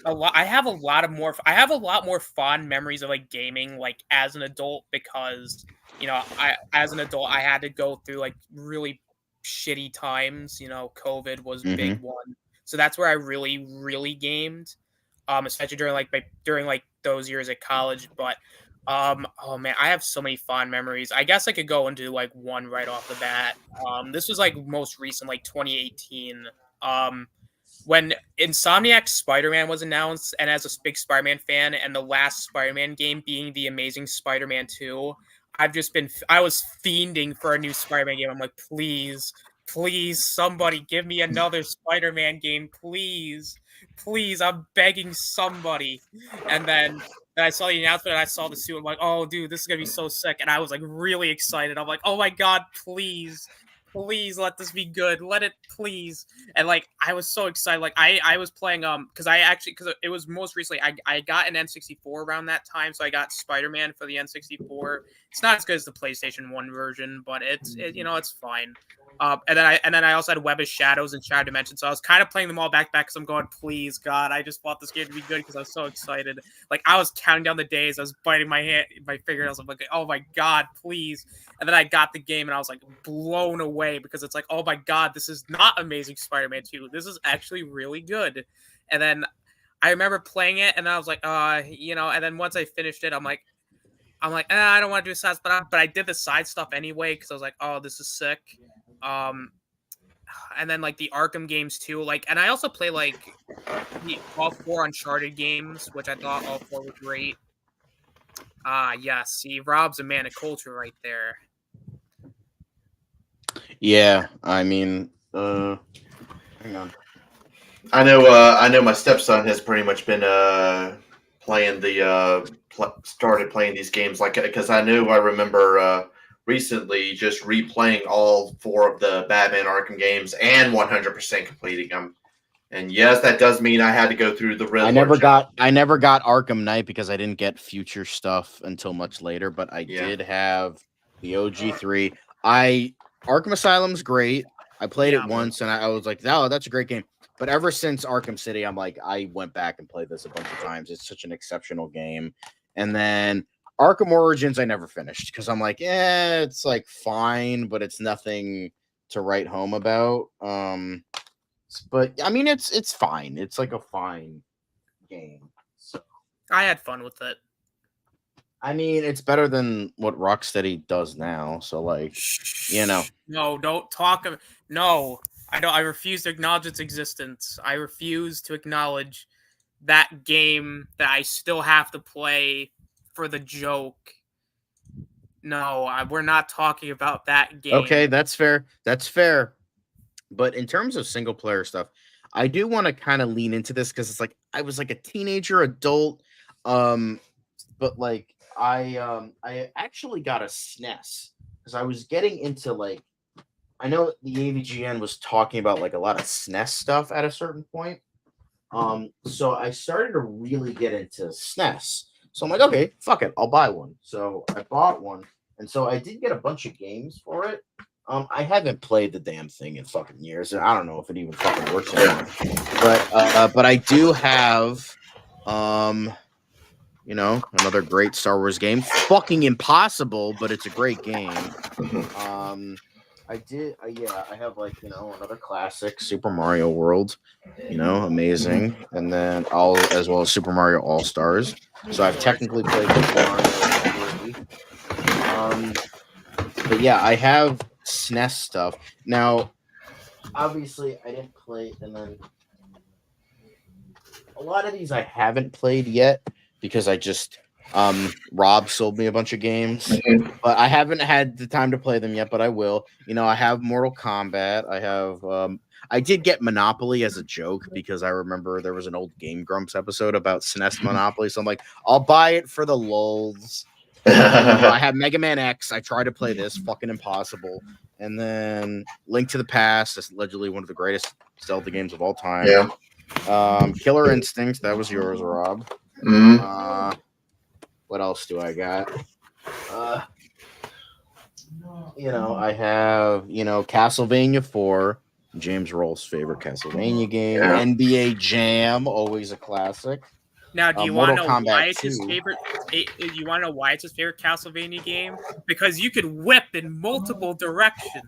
S3: I have a lot more fond memories of like gaming like as an adult because as an adult I had to go through like really shitty times. COVID was big one, so that's where I really gamed, especially during those years at college. But oh man, I have so many fond memories. I guess I could go into like one right off the bat. This was like most recent, like 2018. When Insomniac's Spider-Man was announced, and as a big Spider-Man fan, and the last Spider-Man game being The Amazing Spider-Man 2, I was fiending for a new Spider-Man game. I'm like, please, somebody give me another Spider-Man game, please, I'm begging somebody. And then I saw the announcement and I saw the suit. I'm like, oh, dude, this is going to be so sick. And I was like really excited. I'm like, oh my God, please let this be good. Let it, please. And like, I was so excited. Like I was playing, because it was most recently, I got an N64 around that time. So I got Spider-Man for the N64. It's not as good as the PlayStation 1 version, but it's fine. And then I also had Web of Shadows and Shadow Dimension, so I was kind of playing them all back because I'm going, please God, I just want this game to be good because I was so excited. Like I was counting down the days, I was biting my fingernails. I'm like, oh my God, please! And then I got the game and I was like blown away because it's like, oh my God, this is not Amazing Spider-Man 2. This is actually really good. And then I remember playing it and I was like, and then once I finished it, I'm like, I don't want to do sides, but I did the side stuff anyway because I was like, oh, this is sick. And then like the Arkham games too, like, and I also play like all 4 Uncharted games, which I thought all 4 were great. Yeah, see, Rob's a man of culture right there.
S2: Yeah, I mean, hang on.
S1: I know my stepson has pretty much been playing started playing these games like because I remember recently just replaying all 4 of the Batman Arkham games and 100% completing them. And yes, that does mean I had to go through the Riddler.
S2: I never got Arkham Knight because I didn't get future stuff until much later, but I did have the OG3. Arkham Asylum's great. I played it once and I was like, oh, that's a great game. But ever since Arkham City, I'm like, I went back and played this a bunch of times. It's such an exceptional game. And then Arkham Origins, I never finished because I'm like, it's like fine, but it's nothing to write home about. But I mean, it's fine. It's like a fine game. So
S3: I had fun with it.
S2: I mean, it's better than what Rocksteady does now. So like,
S3: No, don't talk. No, I don't. I refuse to acknowledge its existence. I refuse to acknowledge that game that I still have to play for the joke. No, we're not talking about that game.
S2: Okay, that's fair. That's fair. But in terms of single player stuff, I do want to kind of lean into this because it's like I was like a teenager, adult, but like I actually got a SNES because I was getting into like I know the AVGN was talking about like a lot of SNES stuff at a certain point. So I started to really get into SNES. So I'm like, okay, fuck it, I'll buy one. So I bought one, and so I did get a bunch of games for it. I haven't played the damn thing in fucking years, and I don't know if it even fucking works anymore. But I do have, another great Star Wars game. Fucking impossible, but it's a great game. I have like another classic, Super Mario World. Amazing, and then as well as Super Mario All Stars. So I've technically played Super Mario already. But yeah, I have SNES stuff. Now, obviously, I didn't play, and then a lot of these I haven't played yet because I just Rob sold me a bunch of games, but I haven't had the time to play them yet. But I will. I have Mortal Kombat. I have. I did get Monopoly as a joke because I remember there was an old Game Grumps episode about SNES Monopoly. So I'm like, I'll buy it for the lulz. I have Mega Man X. I tried to play this, fucking impossible. And then Link to the Past. That's allegedly one of the greatest Zelda games of all time.
S1: Yeah.
S2: Killer Instinct. That was yours, Rob.
S1: Mm-hmm.
S2: What else do I got? I have Castlevania 4. James Roll's favorite Castlevania game.
S1: Yeah.
S2: NBA Jam, always a classic.
S3: Now, do you want to know why it's
S2: 2.
S3: his favorite? You want to know why it's his favorite Castlevania game? Because you could whip in multiple directions.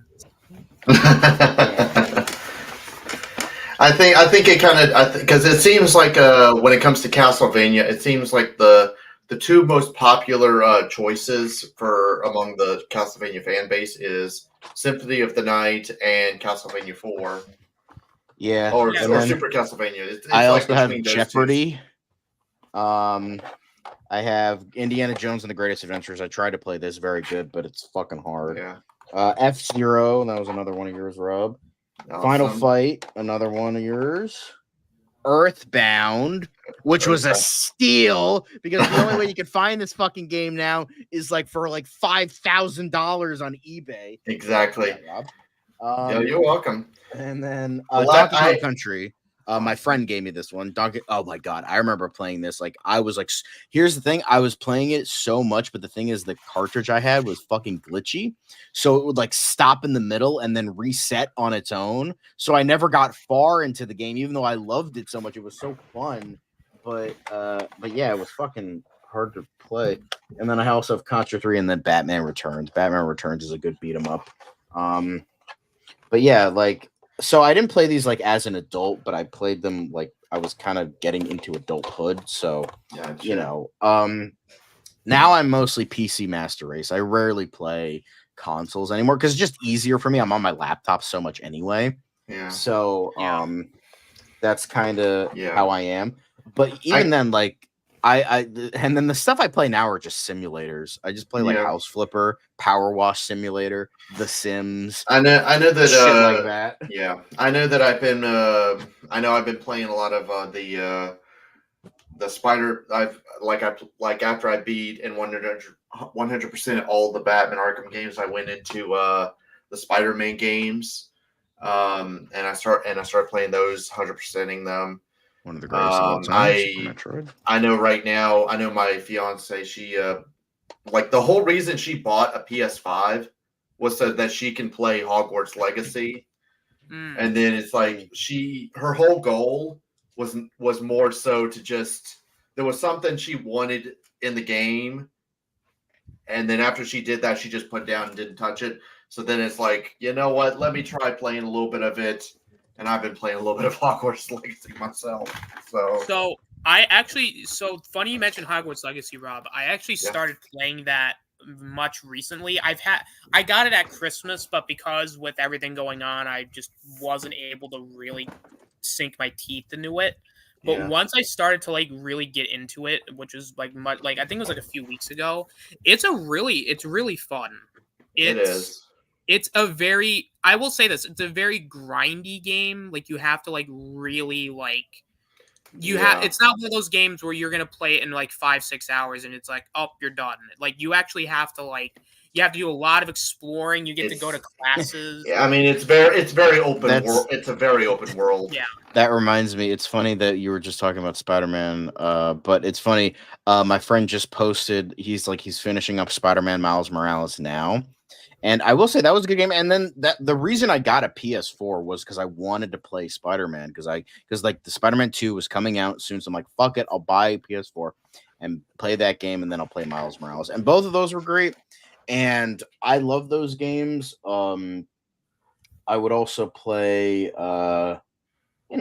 S1: I think it kind of because it seems like when it comes to Castlevania, it seems like the 2 most popular choices for among the Castlevania fan base is Symphony of the Night and Castlevania 4.
S2: Yeah,
S1: or Super Castlevania. It's
S2: I
S1: like
S2: also have
S1: between those
S2: Jeopardy.
S1: 2.
S2: I have Indiana Jones and the Greatest Adventures. I tried to play this, very good, but it's fucking hard.
S1: Yeah.
S2: F-Zero, that was another one of yours, Rob.
S1: Awesome.
S2: Final Fight, another one of yours. Earthbound, which was a steal because the only way you can find this fucking game now is like for like $5,000 on eBay.
S1: Exactly.
S2: Yeah, Rob.
S1: You're welcome.
S2: And then Donkey Kong Country. My friend gave me this one. Oh my god, I remember playing this. Like I was like, here's the thing, I was playing it so much, but the thing is, the cartridge I had was fucking glitchy, so it would like stop in the middle and then reset on its own. So I never got far into the game, even though I loved it so much. It was so fun, but yeah, it was fucking hard to play. And then I also have Contra 3 and then Batman Returns. Batman Returns is a good beat 'em up. But yeah, like. So I didn't play these like as an adult, but I played them like I was kind of getting into adulthood. So now I'm mostly PC Master Race. I rarely play consoles anymore because it's just easier for me. I'm on my laptop so much anyway.
S1: Yeah.
S2: So that's kind of how I am. But even then, like And then the stuff I play now are just simulators. I just play like
S1: Yeah.
S2: House Flipper, Power Wash Simulator, The Sims.
S1: I know that
S2: shit like that.
S1: Yeah, I know that I've been playing a lot of the spider. After I beat in 100% all the Batman Arkham games, I went into the Spider-Man games. And I started playing those, 100%ing them.
S2: One of the greatest of all time, Super Metroid.
S1: I know right now. I know my fiance. She like the whole reason she bought a PS5 was so that she can play Hogwarts Legacy. And then it's like her whole goal was more so to just, there was something she wanted in the game, and then after she did that, she just put it down and didn't touch it. So then it's like, you know what? Let me try playing a little bit of it, and I've been playing a little bit of Hogwarts Legacy myself. So
S3: funny you mentioned Hogwarts Legacy, Rob. I actually started playing that much recently. I got it at Christmas, but because with everything going on, I just wasn't able to really sink my teeth into it. But once I started to like really get into it, which is like much, like I think it was like a few weeks ago, it's really fun.
S1: It is.
S3: It's a very, I will say this, it's a very grindy game. Like you have to like really like it's not one of those games where you're gonna play it in like 5-6 hours and it's like, oh, you're done. Like you actually have to do a lot of exploring. You get to go to classes.
S1: Yeah, I mean it's very open world. It's a very open world.
S3: Yeah.
S2: That reminds me, it's funny that you were just talking about Spider-Man, but it's funny. My friend just posted, he's finishing up Spider-Man Miles Morales now. And I will say that was a good game. And then the reason I got a PS4 was because I wanted to play Spider-Man because like the Spider-Man 2 was coming out soon. So I'm like, fuck it, I'll buy a PS4 and play that game, and then I'll play Miles Morales. And both of those were great. And I love those games. I would also play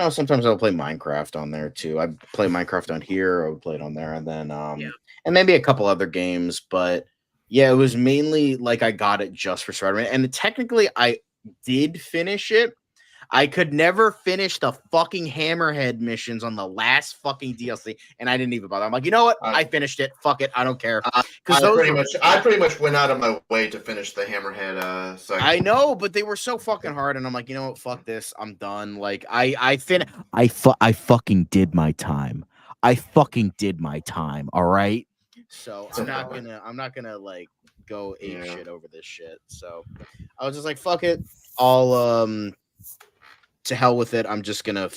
S2: sometimes I'll play Minecraft on there too. I play Minecraft on here, I would play it on there, and then and maybe a couple other games, but yeah, it was mainly like I got it just for Spider-Man. And technically I did finish it. I could never finish the fucking Hammerhead missions on the last fucking DLC, and I didn't even bother. I'm like, you know what? I finished it. Fuck it. I don't care.
S1: I pretty much went out of my way to finish the Hammerhead section.
S2: I know, but they were so fucking hard, and I'm like, you know what? Fuck this. I'm done. Like, I fucking did my time. I fucking did my time. All right. So I'm not gonna like go ape shit over this shit. So I was just like, fuck it. I'll to hell with it. I'm just gonna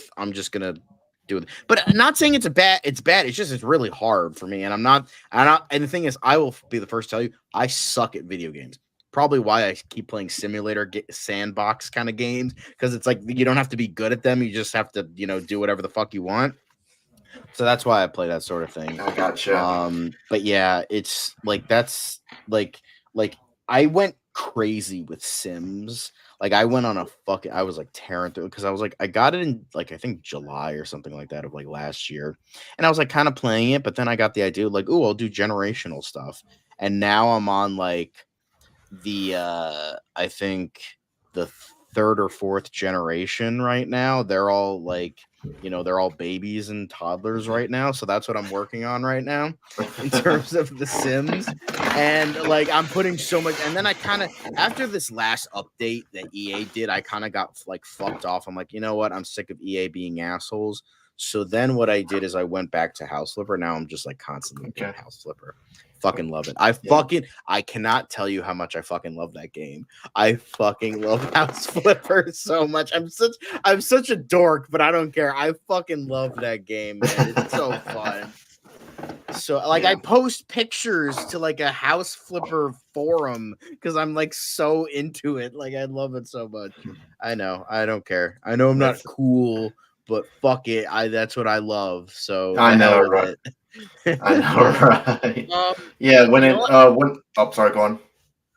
S2: do it. But not saying it's bad. It's just it's really hard for me. And I'm not. And the thing is, I will be the first to tell you, I suck at video games. Probably why I keep playing simulator sandbox kind of games, because it's like you don't have to be good at them. You just have to, do whatever the fuck you want. So that's why I play that sort of thing.
S1: I gotcha.
S2: But yeah, it's like that's like I went crazy with Sims. Like I went on I was like tearing through, because I was like, I got it in like I think July or something like that of like last year, and I was like kind of playing it, but then I got the idea like, oh, I'll do generational stuff, and now I'm on like the I think the third or fourth generation right now. They're all like, they're all babies and toddlers right now. So that's what I'm working on right now in terms of the Sims. And like, I'm putting so much, and then I kind of, after this last update that EA did, I kind of got like fucked off. I'm like, you know what? I'm sick of EA being assholes. So then what I did is I went back to House Flipper. Now I'm just like constantly playing House Flipper. Fucking love it. I cannot tell you how much I fucking love that game. I fucking love House Flipper so much. I'm such a dork, but I don't care. I fucking love that game, man. It's so fun. So like I post pictures to like a House Flipper forum because I'm like so into it. Like I love it so much. I know. I don't care. I know I'm not cool, but fuck it. That's what I love. So
S1: I know, right? I know, right? Sorry, go on.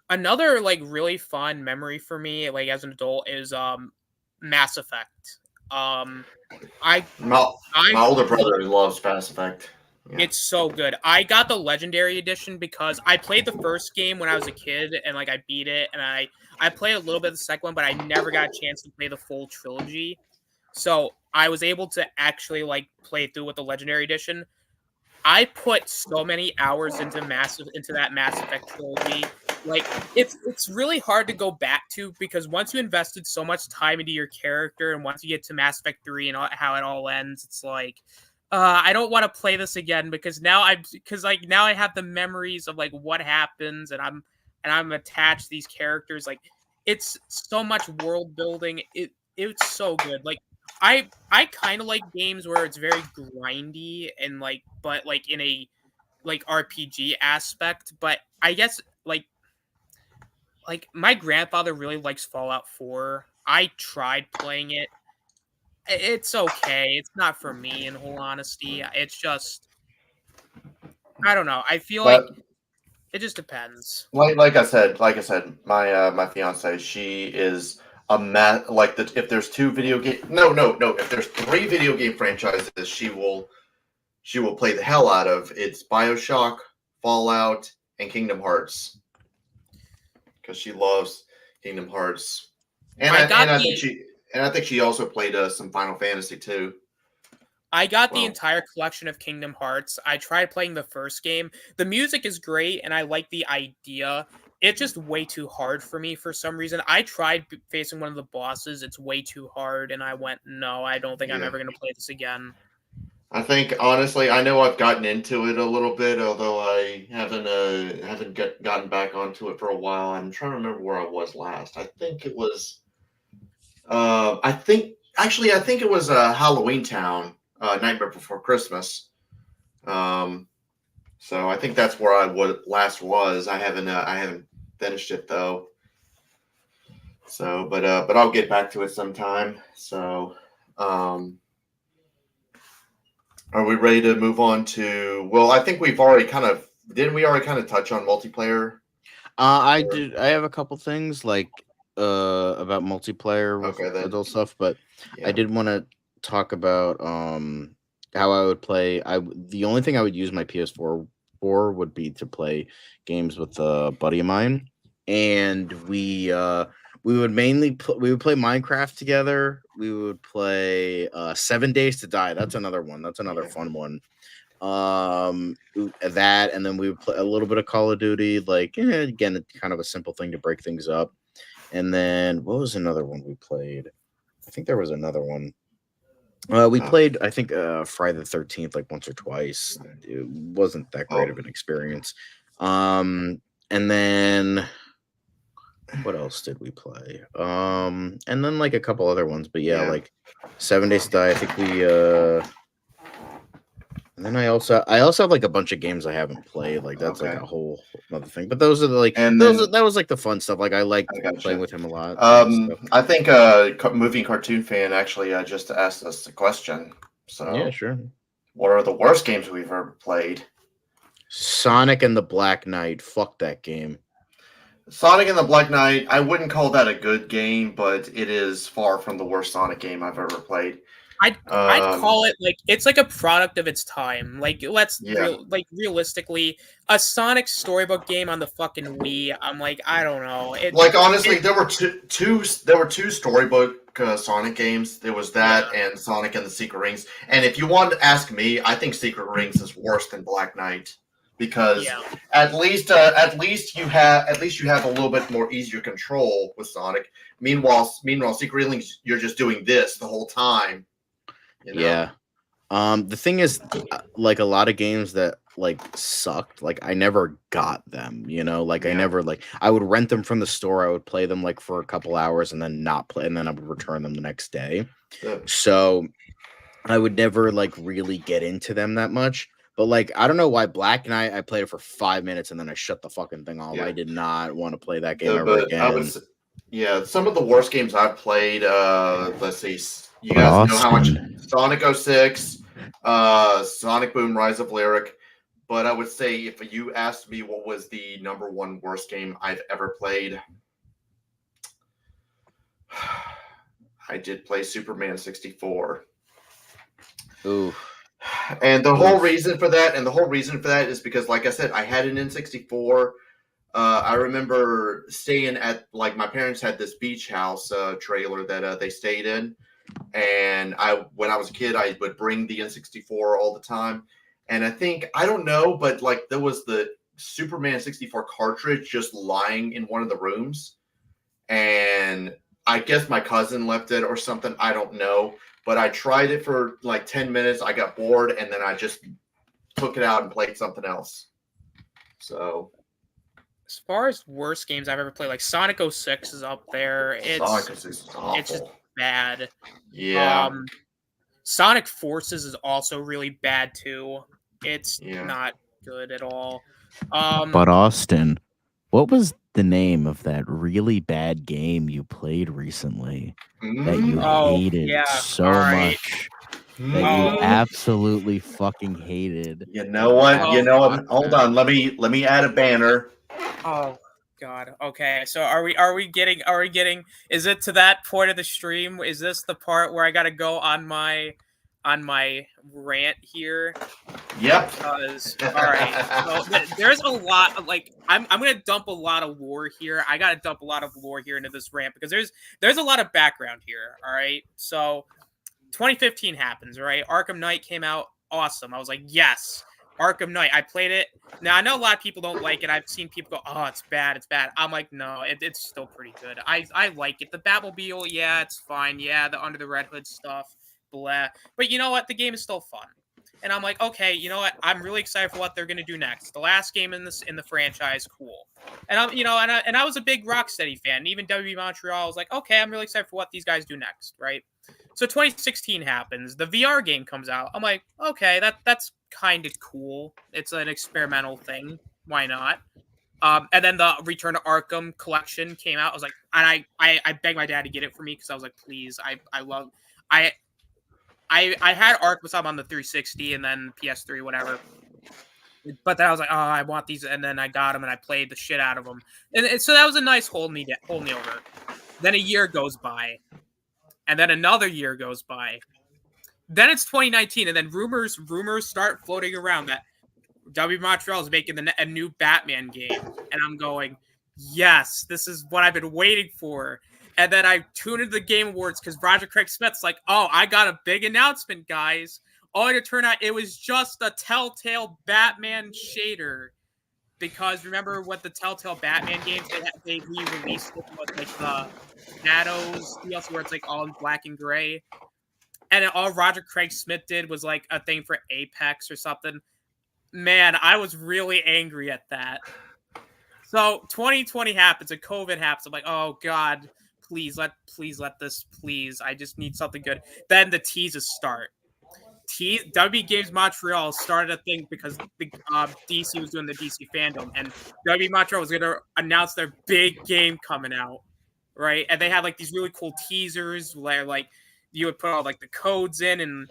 S3: Another like really fun memory for me, like as an adult, is Mass Effect. My
S1: older brother loves Mass Effect.
S3: Yeah. It's so good. I got the Legendary Edition because I played the first game when I was a kid, and like I beat it, and I played a little bit of the second one, but I never got a chance to play the full trilogy. So I was able to actually like play through with the Legendary Edition. I put so many hours into that Mass Effect trilogy. Like it's really hard to go back to because once you invested so much time into your character, and once you get to Mass Effect 3 and how it all ends, it's like I don't want to play this again because now I have the memories of like what happens, and I'm attached to these characters. Like it's so much world building. It's so good. Like I kind of like games where it's very grindy and like, but like in a like RPG aspect. But I guess like my grandfather really likes Fallout 4. I tried playing it. It's okay. It's not for me, in whole honesty. It's just I don't know. I feel like
S1: But
S3: it just depends.
S1: like I said, my fiance, she is a like if there's two video game, no, if there's three video game franchises, she will play the hell out of. It's BioShock, Fallout, and Kingdom Hearts because she loves Kingdom Hearts, and I think she also played some Final Fantasy too.
S3: I got the entire collection of Kingdom Hearts. I tried playing the first game. The music is great, and I like the idea. It's just way too hard for me for some reason. I tried facing one of the bosses. It's way too hard, and I went, no, I don't think I'm ever going to play this again.
S1: I think honestly, I know I've gotten into it a little bit, although I haven't gotten back onto it for a while. I'm trying to remember where I was last. I think it was, I think it was Halloween Town, Nightmare Before Christmas. So I think that's where I last was. I haven't finished it though. So, but I'll get back to it sometime. So, are we ready to move on to? Well, I think we've already didn't we already kind of touch on multiplayer?
S2: I did. I have a couple things like about multiplayer with adult stuff, but I did want to talk about how I would play. The only thing I would use my PS4 for would be to play games with a buddy of mine, and we would mainly we would play Minecraft together. We would play 7 Days to Die. That's another one. That's another fun one. That, and then we would play a little bit of Call of Duty. Like again, kind of a simple thing to break things up. And then what was another one we played? I think there was another one. We played, I think, Friday the 13th like once or twice. It wasn't that great of an experience. And then what else did we play? And then like a couple other ones, but like 7 Days to Die. I think we and then I also have like a bunch of games I haven't played. Like that's like a whole other thing. But those are like that was like the fun stuff. Like I liked playing with him a lot.
S1: I think movie cartoon fan actually just asked us a question. So
S2: yeah, sure.
S1: What are the worst games we've ever played?
S2: Sonic and the Black Knight. Fuck that game.
S1: Sonic and the Black Knight. I wouldn't call that a good game, but it is far from the worst Sonic game I've ever played.
S3: I'd call it like it's like a product of its time. Like realistically, a Sonic storybook game on the fucking Wii. I'm like, I don't know.
S1: Honestly, there were two storybook Sonic games. There was that and Sonic and the Secret Rings. And if you want to ask me, I think Secret Rings is worse than Black Knight because at least you have a little bit more easier control with Sonic. Meanwhile, Secret Rings, you're just doing this the whole time. You know?
S2: Yeah. The thing is, like a lot of games that like sucked, like I never got them, like I never I would rent them from the store. I would play them like for a couple hours and then not play, and then I would return them the next day.
S1: Yeah.
S2: So I would never like really get into them that much. But like I don't know why Black Knight, I played it for 5 minutes and then I shut the fucking thing off. I did not want to play that game ever again.
S1: Some of the worst games I've played. Let's see. You guys know how much Sonic 06, Sonic Boom, Rise of Lyric. But I would say if you asked me what was the number one worst game I've ever played, I did play Superman 64.
S2: Ooh.
S1: And the whole reason for that is because, like I said, I had an N64. I remember staying at, like, my parents had this beach house trailer that they stayed in. And when I was a kid, I would bring the N64 all the time. And I don't know, but like there was the Superman 64 cartridge just lying in one of the rooms. And I guess my cousin left it or something. I don't know. But I tried it for like 10 minutes. I got bored, and then I just took it out and played something else. So,
S3: as far as worst games I've ever played, like Sonic 06 is up there.
S1: Sonic 06 is awful.
S3: It's just bad.
S1: Yeah.
S3: Sonic Forces is also really bad too. It's not good at all.
S2: But Austin, what was the name of that really bad game you played recently that you hated so much? That you absolutely fucking hated.
S1: You know what? Hold on. Let me add a banner.
S3: Oh God. Okay. So are we getting? Is it to that point of the stream? Is this the part where I got to go on my rant here?
S1: Yep.
S3: Because all right. So there's a lot of, like, I'm gonna dump a lot of lore here. I gotta dump a lot of lore here into this rant because there's a lot of background here. All right. So 2015 happens, right? Arkham Knight came out. Awesome. I was like, yes, Arkham Knight. I played it. Now, I know a lot of people don't like it. I've seen people go, oh, it's bad. It's bad. I'm like, no, it's still pretty good. I like it. The Batmobile, yeah, it's fine. Yeah, the Under the Red Hood stuff, blah. But you know what? The game is still fun. And I'm like, okay, you know what? I'm really excited for what they're going to do next. The last game in the franchise, cool. And I was a big Rocksteady fan. And even WB Montreal, I was like, okay, I'm really excited for what these guys do next, right? So 2016 happens. The VR game comes out. I'm like, okay, that's kind of cool. It's an experimental thing. Why not? And then the Return to Arkham collection came out. I was like, and I begged my dad to get it for me because I was like, please, I had Arkham Asylum on the 360 and then PS3, whatever. But then I was like, oh, I want these, and then I got them and I played the shit out of them, and so that was a nice hold me over. Then a year goes by. And then another year goes by. Then it's 2019, and then rumors start floating around that WB Montreal is making a new Batman game. And I'm going, yes, this is what I've been waiting for. And then I tune into the Game Awards because Roger Craig Smith's like, oh, I got a big announcement, guys. Only to turn out it was just a Telltale Batman shader. Because remember what the Telltale Batman games, they re-released it with like the Shadows DLC where it's like all in black and gray. And then all Roger Craig Smith did was like a thing for Apex or something. Man, I was really angry at that. So 2020 happens and COVID happens. I'm like, oh God, please let this, please. I just need something good. Then the teases start. WB Games Montreal started a thing because DC was doing the DC fandom, and WB Montreal was going to announce their big game coming out, right? And they had like these really cool teasers where like you would put all like the codes in and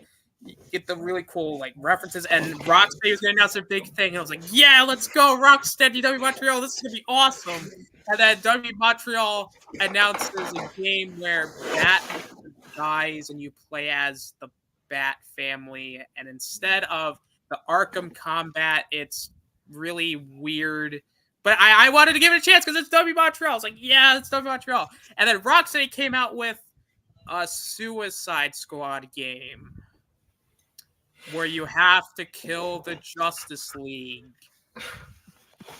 S3: get the really cool like references. And Rocksteady was going to announce their big thing, and I was like, yeah, let's go, Rocksteady, WB Montreal, this is going to be awesome. And then WB Montreal announces a game where Batman dies and you play as the Bat family, and instead of the Arkham combat, it's really weird. But I wanted to give it a chance because it's WB Montreal. I was like, yeah, it's WB Montreal. And then Rocksteady came out with a Suicide Squad game where you have to kill the Justice League.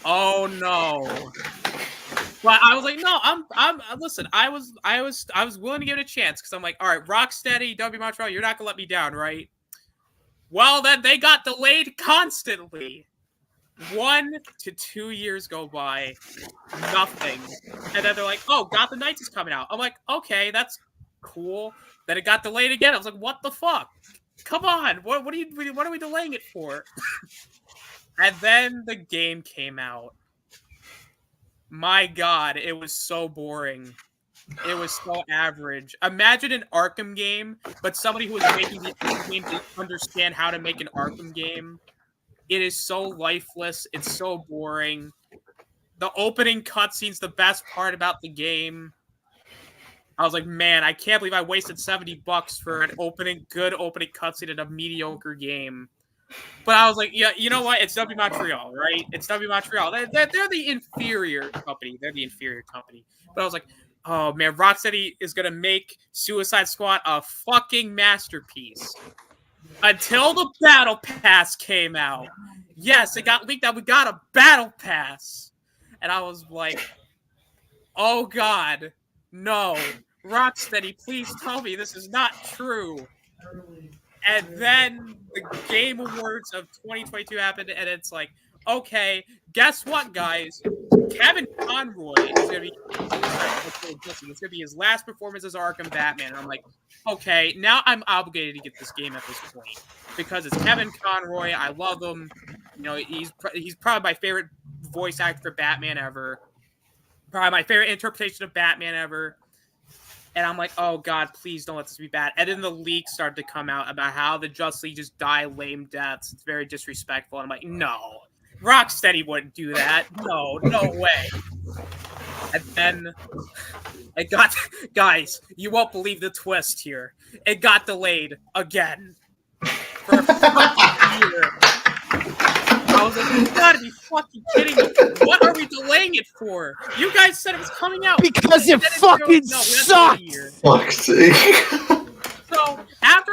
S3: Oh no. But I was like, no, I'm listen, I was willing to give it a chance because I'm like, all right, Rocksteady, WB Montreal, you're not gonna let me down, right? Well, then they got delayed constantly. 1 to 2 years go by, nothing. And then they're like, oh, Gotham Knights is coming out. I'm like, okay, that's cool. Then it got delayed again. I was like, what the fuck? Come on, what are we delaying it for? And then the game came out. My God, it was so boring. It was so average. Imagine an Arkham game, but somebody who was making the Arkham game didn't understand how to make an Arkham game. It is so lifeless. It's so boring. The opening cutscene's the best part about the game. I was like, man, I can't believe I wasted $70 for an good opening cutscene in a mediocre game. But I was like, yeah, you know what? It's WB Montreal, right? It's WB Montreal. They're the inferior company. They're the inferior company. But I was like, oh, man, Rocksteady is going to make Suicide Squad a fucking masterpiece. Until the Battle Pass came out. Yes, it got leaked that we got a Battle Pass. And I was like, oh God, no. Rocksteady, please tell me this is not true. And then the Game Awards of 2022 happened, and it's like, okay, guess what, guys? Kevin Conroy is going to be it's going to be his last performance as Arkham Batman. And I'm like, okay, now I'm obligated to get this game at this point because it's Kevin Conroy. I love him. You know, he's probably my favorite voice actor for Batman ever. Probably my favorite interpretation of Batman ever. And I'm like, oh God, please don't let this be bad. And then the leaks started to come out about how the Justice League just die lame deaths. It's very disrespectful. And I'm like, no, Rocksteady wouldn't do that. No way. And then it got, guys, you won't believe the twist here. It got delayed again for a fucking year. I was like, you gotta be fucking kidding me. What are we delaying it for? You guys said it was coming out.
S2: Because it fucking sucked.
S1: Fuck's sake.
S3: So, after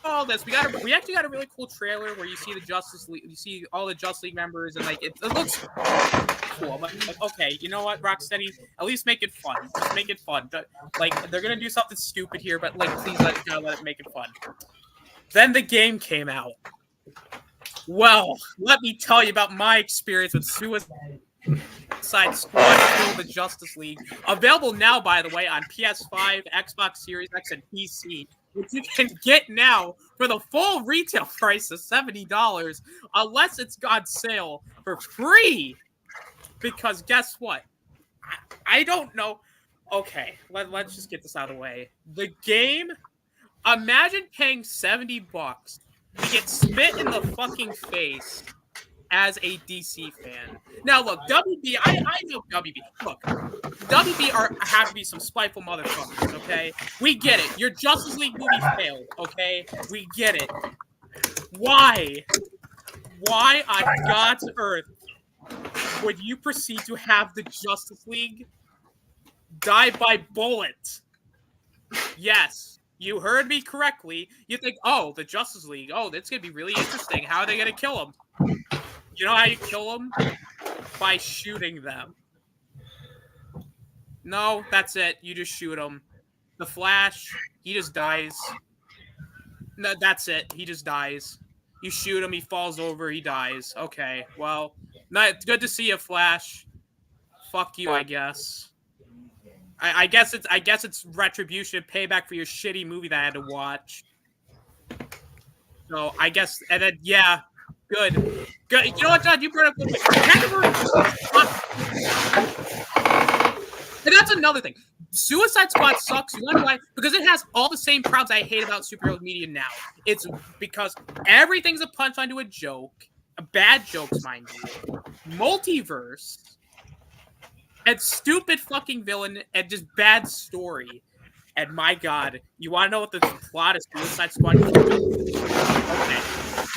S3: all this, we actually got a really cool trailer where you see the Justice League, you see all the Justice League members, and like it looks cool. But like, okay, you know what, Rocksteady, at least make it fun. Just make it fun. But, like, they're gonna do something stupid here, but like, please let it make it fun. Then the game came out. Well, let me tell you about my experience with Suicide Squad: The Justice League. Available now, by the way, on PS5, Xbox Series X, and PC, which you can get now for the full retail price of $70, unless it's on sale for free. Because guess what? I don't know. Okay, let's just get this out of the way. The game, imagine paying $70 to get spit in the fucking face as a DC fan. Now, look, WB, I know WB. Look, WB have to be some spiteful motherfuckers, okay? We get it. Your Justice League movie failed, okay? We get it. Why? Why on God's earth would you proceed to have the Justice League die by bullet? Yes. You heard me correctly. You think, oh, the Justice League. Oh, that's going to be really interesting. How are they going to kill them? You know how you kill them? By shooting them. No, that's it. You just shoot them. The Flash, he just dies. No, that's it. He just dies. You shoot him, he falls over, he dies. Okay, well, it's good to see you, Flash. Fuck you, I guess. I guess it's retribution, payback for your shitty movie that I had to watch. So I guess, and then yeah, good. You know what, John? You brought up good. And that's another thing. Suicide Squad sucks. You know why? Because it has all the same problems I hate about superhero media now. It's because everything's a punchline to a joke, bad jokes, mind you, multiverse. And stupid fucking villain and just bad story. And my God, you want to know what the plot of Suicide Squad is? Okay.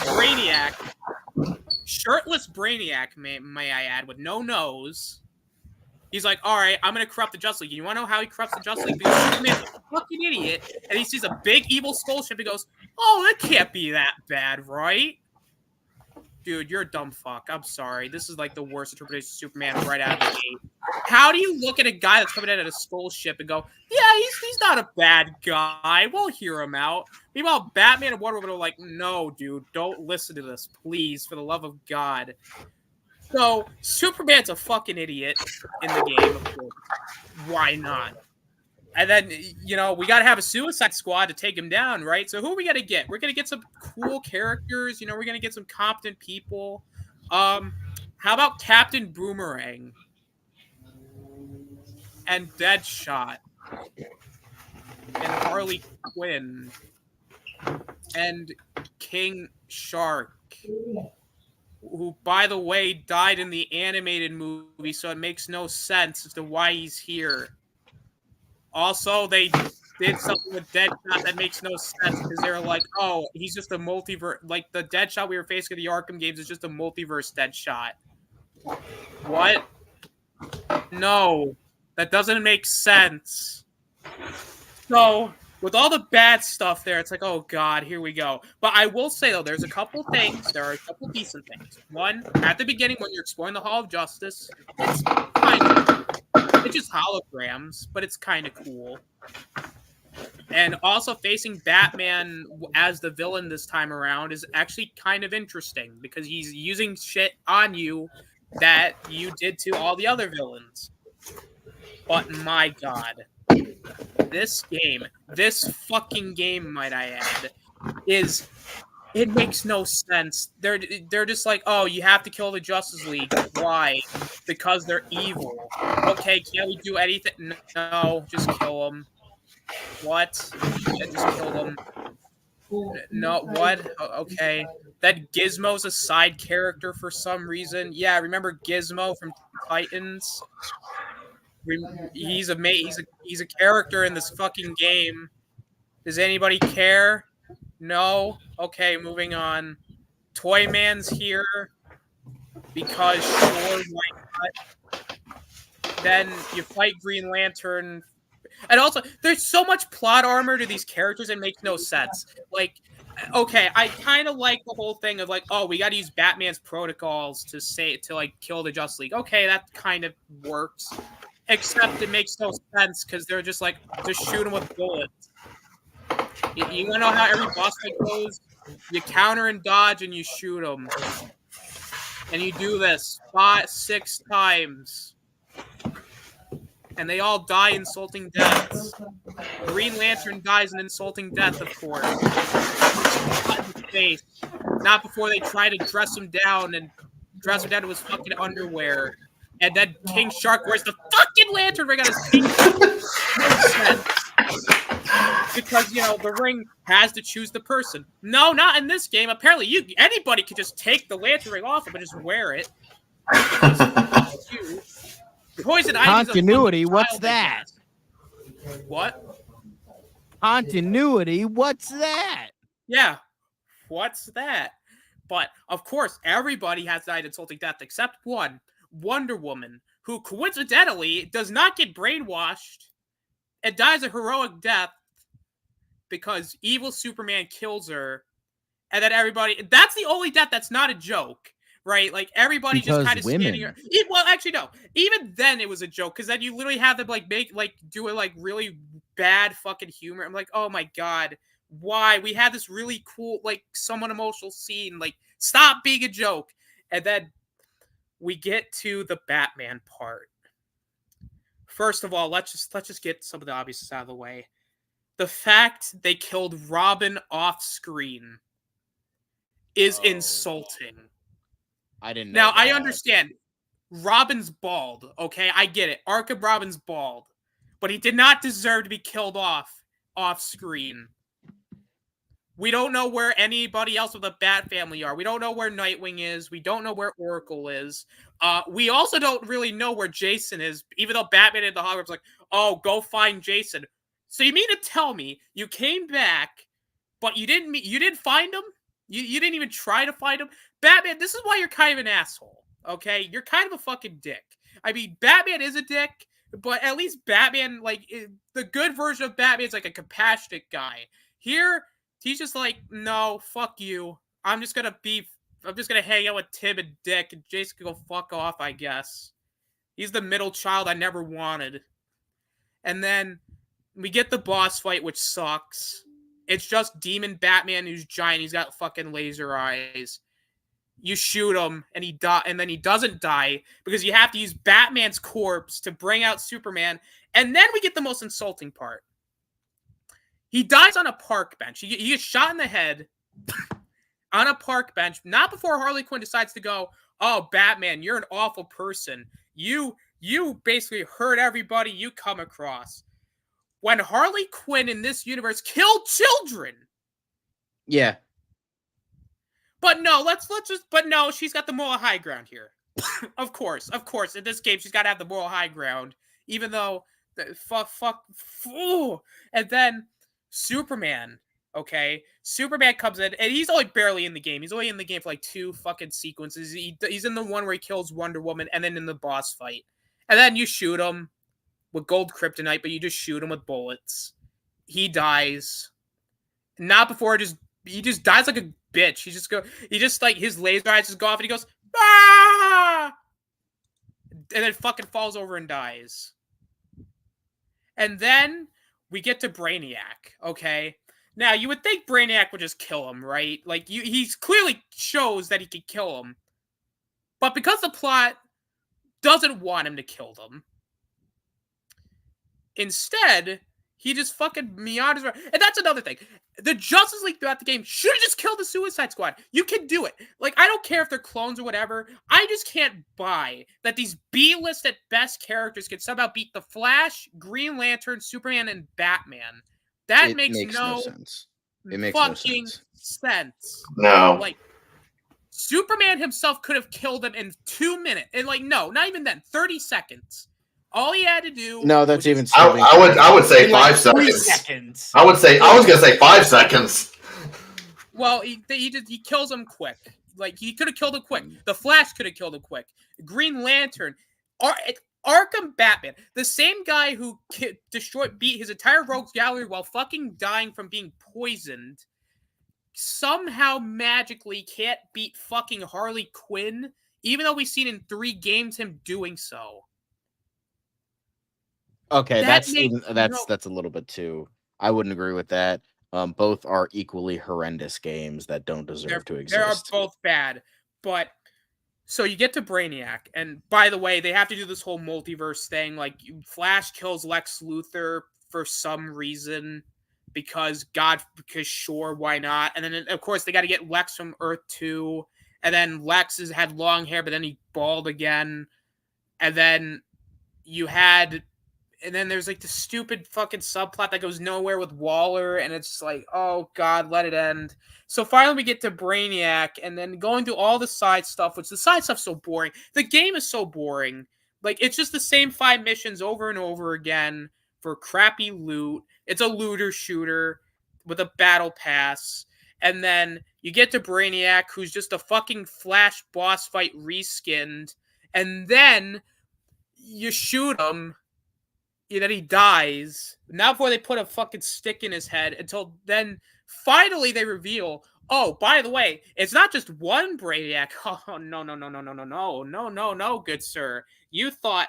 S3: Brainiac, shirtless Brainiac, may I add, with no nose. He's like, all right, I'm going to corrupt the Justice League. You want to know how he corrupts the Justice League? Because Superman's a fucking idiot. And he sees a big evil skull ship and goes, oh, that can't be that bad, right? Dude, you're a dumb fuck. I'm sorry. This is like the worst interpretation of Superman right out of the gate. How do you look at a guy that's coming in at a skull ship and go, yeah, he's not a bad guy. We'll hear him out. Meanwhile, Batman and Wonder Woman are like, no, dude, don't listen to this, please, for the love of God. So, Superman's a fucking idiot in the game, of course. Why not? And then, you know, we got to have a Suicide Squad to take him down, right? So who are we going to get? We're going to get some cool characters. You know, we're going to get some competent people. How about Captain Boomerang? And Deadshot? And Harley Quinn? And King Shark? Who, by the way, died in the animated movie, so it makes no sense as to why he's here. Also, they did something with Deadshot that makes no sense because they're like, oh, he's just a multiverse. Like, the Deadshot we were facing in the Arkham games is just a multiverse Deadshot. What? No. That doesn't make sense. So, with all the bad stuff there, it's like, oh god, here we go. But I will say though, there's a couple things. There are a couple decent things. One, at the beginning when you're exploring the Hall of Justice, it's kind of it's just holograms, but it's kind of cool. And also facing Batman as the villain this time around is actually kind of interesting because he's using shit on you that you did to all the other villains. But my god, this fucking game, might I add, it makes no sense. They're just like, oh, you have to kill the Justice League. Why? Because they're evil. Okay, can't we do anything? No, just kill them. What? Yeah, just kill them. No, what? Okay. That Gizmo's a side character for some reason. Yeah, remember Gizmo from Titans? He's a character in this fucking game. Does anybody care? No? Okay, moving on. Toyman's here because sure, why not? Then you fight Green Lantern. And also, there's so much plot armor to these characters, it makes no sense. Like, okay, I kind of like the whole thing of like, oh, we got to use Batman's protocols to like kill the Justice League. Okay, that kind of works, except it makes no sense because they're just like, just shoot them with bullets. You want to know how every boss fight goes? You counter and dodge, and you shoot them, and you do this 5-6 times. And they all die insulting deaths. Green Lantern dies an insulting death, of course. Cut in the face. Not before they try to dress him down to his fucking underwear. And then King Shark wears the fucking lantern ring on his feet. No sense. Because, the ring has to choose the person. No, not in this game. Apparently, anybody could just take the lantern ring off him and just wear it. Poison
S4: Continuity, what's that?
S3: What?
S4: Continuity, what's that?
S3: Yeah, what's that? But, of course, everybody has died insulting death except one, Wonder Woman, who coincidentally does not get brainwashed and dies a heroic death because evil Superman kills her. And then that's the only death that's not a joke. Right, like everybody
S4: because
S3: just kind of standing. Well, actually, no. Even then, it was a joke because then you literally have them do it really bad fucking humor. I'm like, oh my god, why? We had this really cool, somewhat emotional scene. Like, stop being a joke. And then we get to the Batman part. First of all, let's just get some of the obvious out of the way. The fact they killed Robin off screen is insulting.
S2: I didn't know.
S3: Now, I understand. Robin's bald, okay? I get it. Arkham Robin's bald. But he did not deserve to be killed off screen. We don't know where anybody else with the Bat family are. We don't know where Nightwing is. We don't know where Oracle is. We also don't really know where Jason is, even though Batman in the hologram's like, oh, go find Jason. So you mean to tell me you came back, but you didn't find him? You didn't even try to find him? Batman, this is why you're kind of an asshole, okay? You're kind of a fucking dick. I mean, Batman is a dick, but at least Batman, the good version of Batman is like a compassionate guy. Here, he's just like, no, fuck you. I'm just gonna hang out with Tim and Dick, and Jason can go fuck off, I guess. He's the middle child I never wanted. And then we get the boss fight, which sucks. It's just Demon Batman who's giant. He's got fucking laser eyes. You shoot him, and then he doesn't die because you have to use Batman's corpse to bring out Superman. And then we get the most insulting part. He dies on a park bench. He gets shot in the head on a park bench, not before Harley Quinn decides to go, oh, Batman, you're an awful person. You basically hurt everybody you come across. When Harley Quinn in this universe killed children.
S2: Yeah.
S3: But no, she's got the moral high ground here. Of course. In this game, she's got to have the moral high ground, even though and then Superman, okay? Superman comes in, and he's only barely in the game. He's only in the game for 2 fucking sequences. He's in the one where he kills Wonder Woman, and then in the boss fight. And then you shoot him with gold kryptonite, but you just shoot him with bullets. he dies. Not before he just dies like a bitch. He just like his laser eyes just go off and he goes, ah! And then fucking falls over and dies. And then we get to Brainiac, okay? Now, you would think Brainiac would just kill him, right? Like, he clearly shows that he could kill him. But because the plot doesn't want him to kill them, instead, he just fucking meanders around. And that's another thing. The Justice League throughout the game should have just killed the Suicide Squad. You can do it. Like, I don't care if they're clones or whatever. I just can't buy that these B-list at best characters can somehow beat the Flash, Green Lantern, Superman, and Batman. That makes no
S2: sense. It makes
S3: fucking
S2: no
S3: sense.
S1: No.
S3: Like, Superman himself could have killed him in 2 minutes. And like, no, not even then. 30 seconds. All he had to do.
S2: No, that's even.
S1: I would say 5 seconds. I was gonna say 5 seconds.
S3: Well, he kills him quick. Like, he could have killed him quick. The Flash could have killed him quick. Green Lantern, Arkham Batman, the same guy who beat his entire rogues gallery while fucking dying from being poisoned, somehow magically can't beat fucking Harley Quinn, even though we've seen in 3 games him doing so.
S2: Okay, that's a little bit too. I wouldn't agree with that. Both are equally horrendous games that don't deserve to exist.
S3: They are both bad, but so you get to Brainiac, and by the way, they have to do this whole multiverse thing. Like, Flash kills Lex Luthor for some reason because sure, why not? And then of course they got to get Lex from Earth 2, and then Lex has had long hair, but then he bald again, and then and then there's like the stupid fucking subplot that goes nowhere with Waller, and it's like, oh god, let it end. So finally we get to Brainiac, and then going through all the side stuff, which the side stuff's so boring. The game is so boring. Like, it's just the same 5 missions over and over again for crappy loot. It's a looter shooter with a battle pass. And then you get to Brainiac, who's just a fucking Flash boss fight reskinned. And then you shoot him, and then he dies. Not before they put a fucking stick in his head, until then finally they reveal, oh, by the way, it's not just one Brainiac. Oh, no, good sir. You thought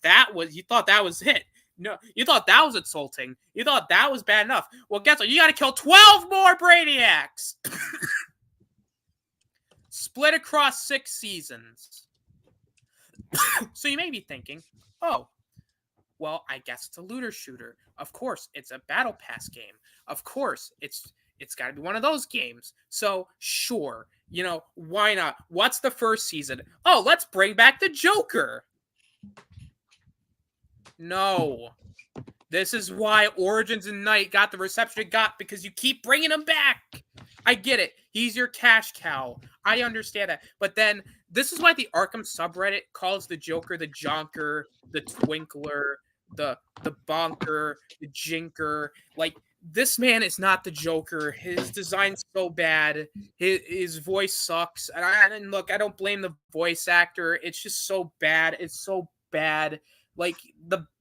S3: that was it. No, you thought that was insulting. You thought that was bad enough. Well, guess what? You got to kill 12 more Brainiacs. Split across 6 seasons. So you may be thinking, oh, well, I guess it's a looter shooter. Of course, it's a battle pass game. Of course, it's got to be one of those games. So, sure, why not? What's the first season? Oh, let's bring back the Joker. No. This is why Origins and Night got the reception it got, because you keep bringing him back. I get it. He's your cash cow. I understand that. But then, this is why the Arkham subreddit calls the Joker the Jonker, the Twinkler, the Bonker, the Jinker. Like, this man is not the Joker. His design's so bad. His voice sucks. And look, I don't blame the voice actor. It's just so bad. It's so bad. Like,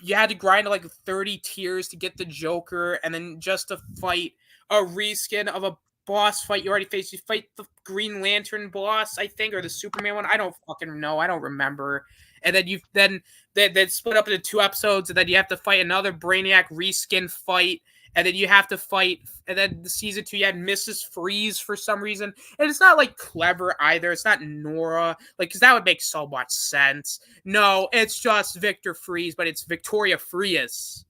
S3: you had to grind like 30 tiers to get the Joker, and then just to fight a reskin of a boss fight you already faced. You fight the Green Lantern boss, I think, or the Superman one. I don't fucking know. I don't remember. And then they split up into 2 episodes, and then you have to fight another Brainiac reskin fight, and then you have to fight, and then the season 2 you had Mrs. Freeze for some reason, and it's not like clever either. It's not Nora, like, because that would make so much sense. No, it's just Victor Freeze, but it's Victoria Frias.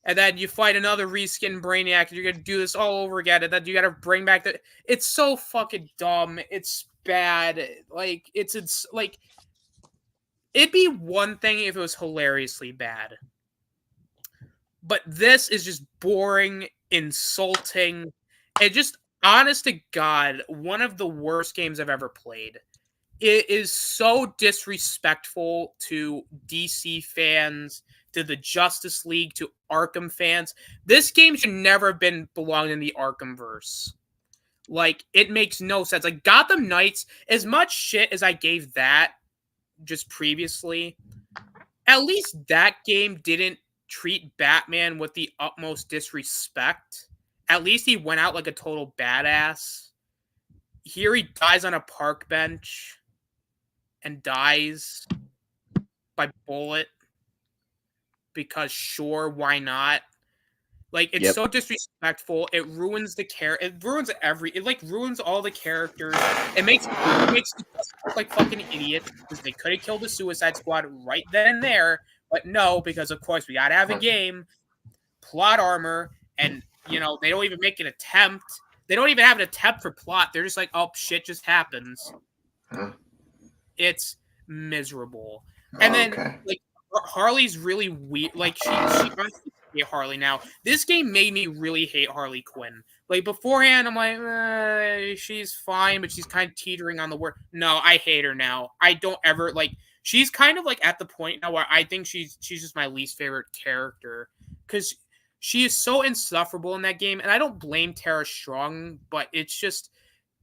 S3: And then you fight another reskin Brainiac, and you're gonna do this all over again, and then you gotta bring back the. It's so fucking dumb. It's bad. Like, it's like. It'd be one thing if it was hilariously bad. But this is just boring, insulting, and just, honest to God, one of the worst games I've ever played. It is so disrespectful to DC fans, to the Justice League, to Arkham fans. This game should never have belonged in the Arkhamverse. Like, it makes no sense. Like, Gotham Knights, as much shit as I gave that just previously, at least that game didn't treat Batman with the utmost disrespect. At least he went out like a total badass. Here he dies on a park bench and dies by bullet because sure, why not? Like, it's so disrespectful. It ruins the it ruins ruins all the characters. It makes the look like fucking idiots because they could have killed the Suicide Squad right then and there, but no, because of course we gotta have a game, plot armor, and they don't even make an attempt. They don't even have an attempt for plot. They're just like, oh, shit just happens.
S1: Huh.
S3: It's miserable. And then like Harley's really weird. Like she I hate Harley now. This game made me really hate Harley Quinn. Like beforehand, I'm like, she's fine, but she's kind of teetering on the word. No, I hate her now. I don't ever like. She's kind of like at the point now where I think she's just my least favorite character because she is so insufferable in that game, and I don't blame Tara Strong, but it's just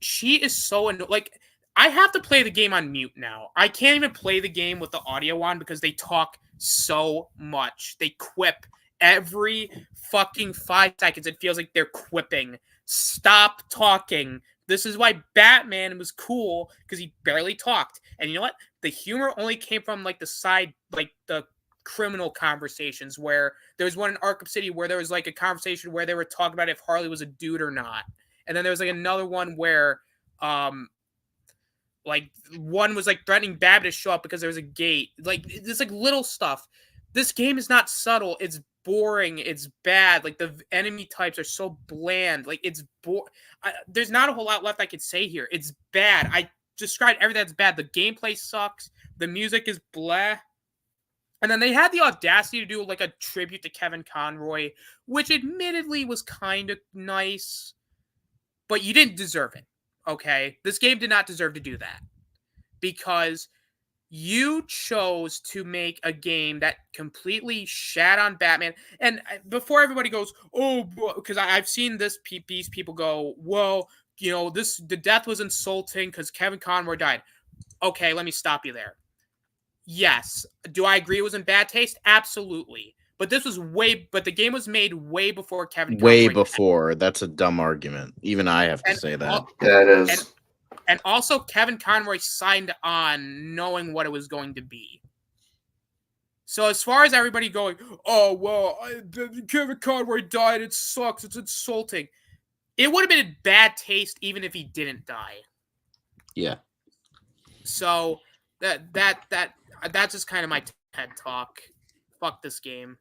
S3: she is so like. I have to play the game on mute now. I can't even play the game with the audio on because they talk so much. They quip every fucking 5 seconds. It feels like they're quipping. Stop talking. This is why Batman was cool, because he barely talked. And you know what? The humor only came from like the side, like the criminal conversations, where there was one in Arkham City where there was like a conversation where they were talking about if Harley was a dude or not. And then there was like another one where like one was like threatening Batman to show up because there was a gate. Like it's like little stuff. This game is not subtle. It's boring. It's bad. Like the enemy types are so bland. Like it's there's not a whole lot left I could say here. It's bad. I described everything that's bad. The gameplay sucks. The music is blah. And then they had the audacity to do like a tribute to Kevin Conroy, which admittedly was kind of nice, but you didn't deserve it. Okay, this game did not deserve to do that because you chose to make a game that completely shat on Batman. And before everybody goes, oh, because I've seen these people go, well, the death was insulting because Kevin Conroy died. Okay, let me stop you there. Yes, do I agree it was in bad taste? Absolutely. But the game was made way before Kevin Conroy.
S2: Way before. That's a dumb argument. Even I have to say that.
S1: Yeah, it is.
S3: And also, Kevin Conroy signed on knowing what it was going to be. So as far as everybody going, oh, well, Kevin Conroy died, it sucks, it's insulting. It would have been in bad taste even if he didn't die.
S2: Yeah.
S3: So that's just kind of my TED talk. Fuck this game.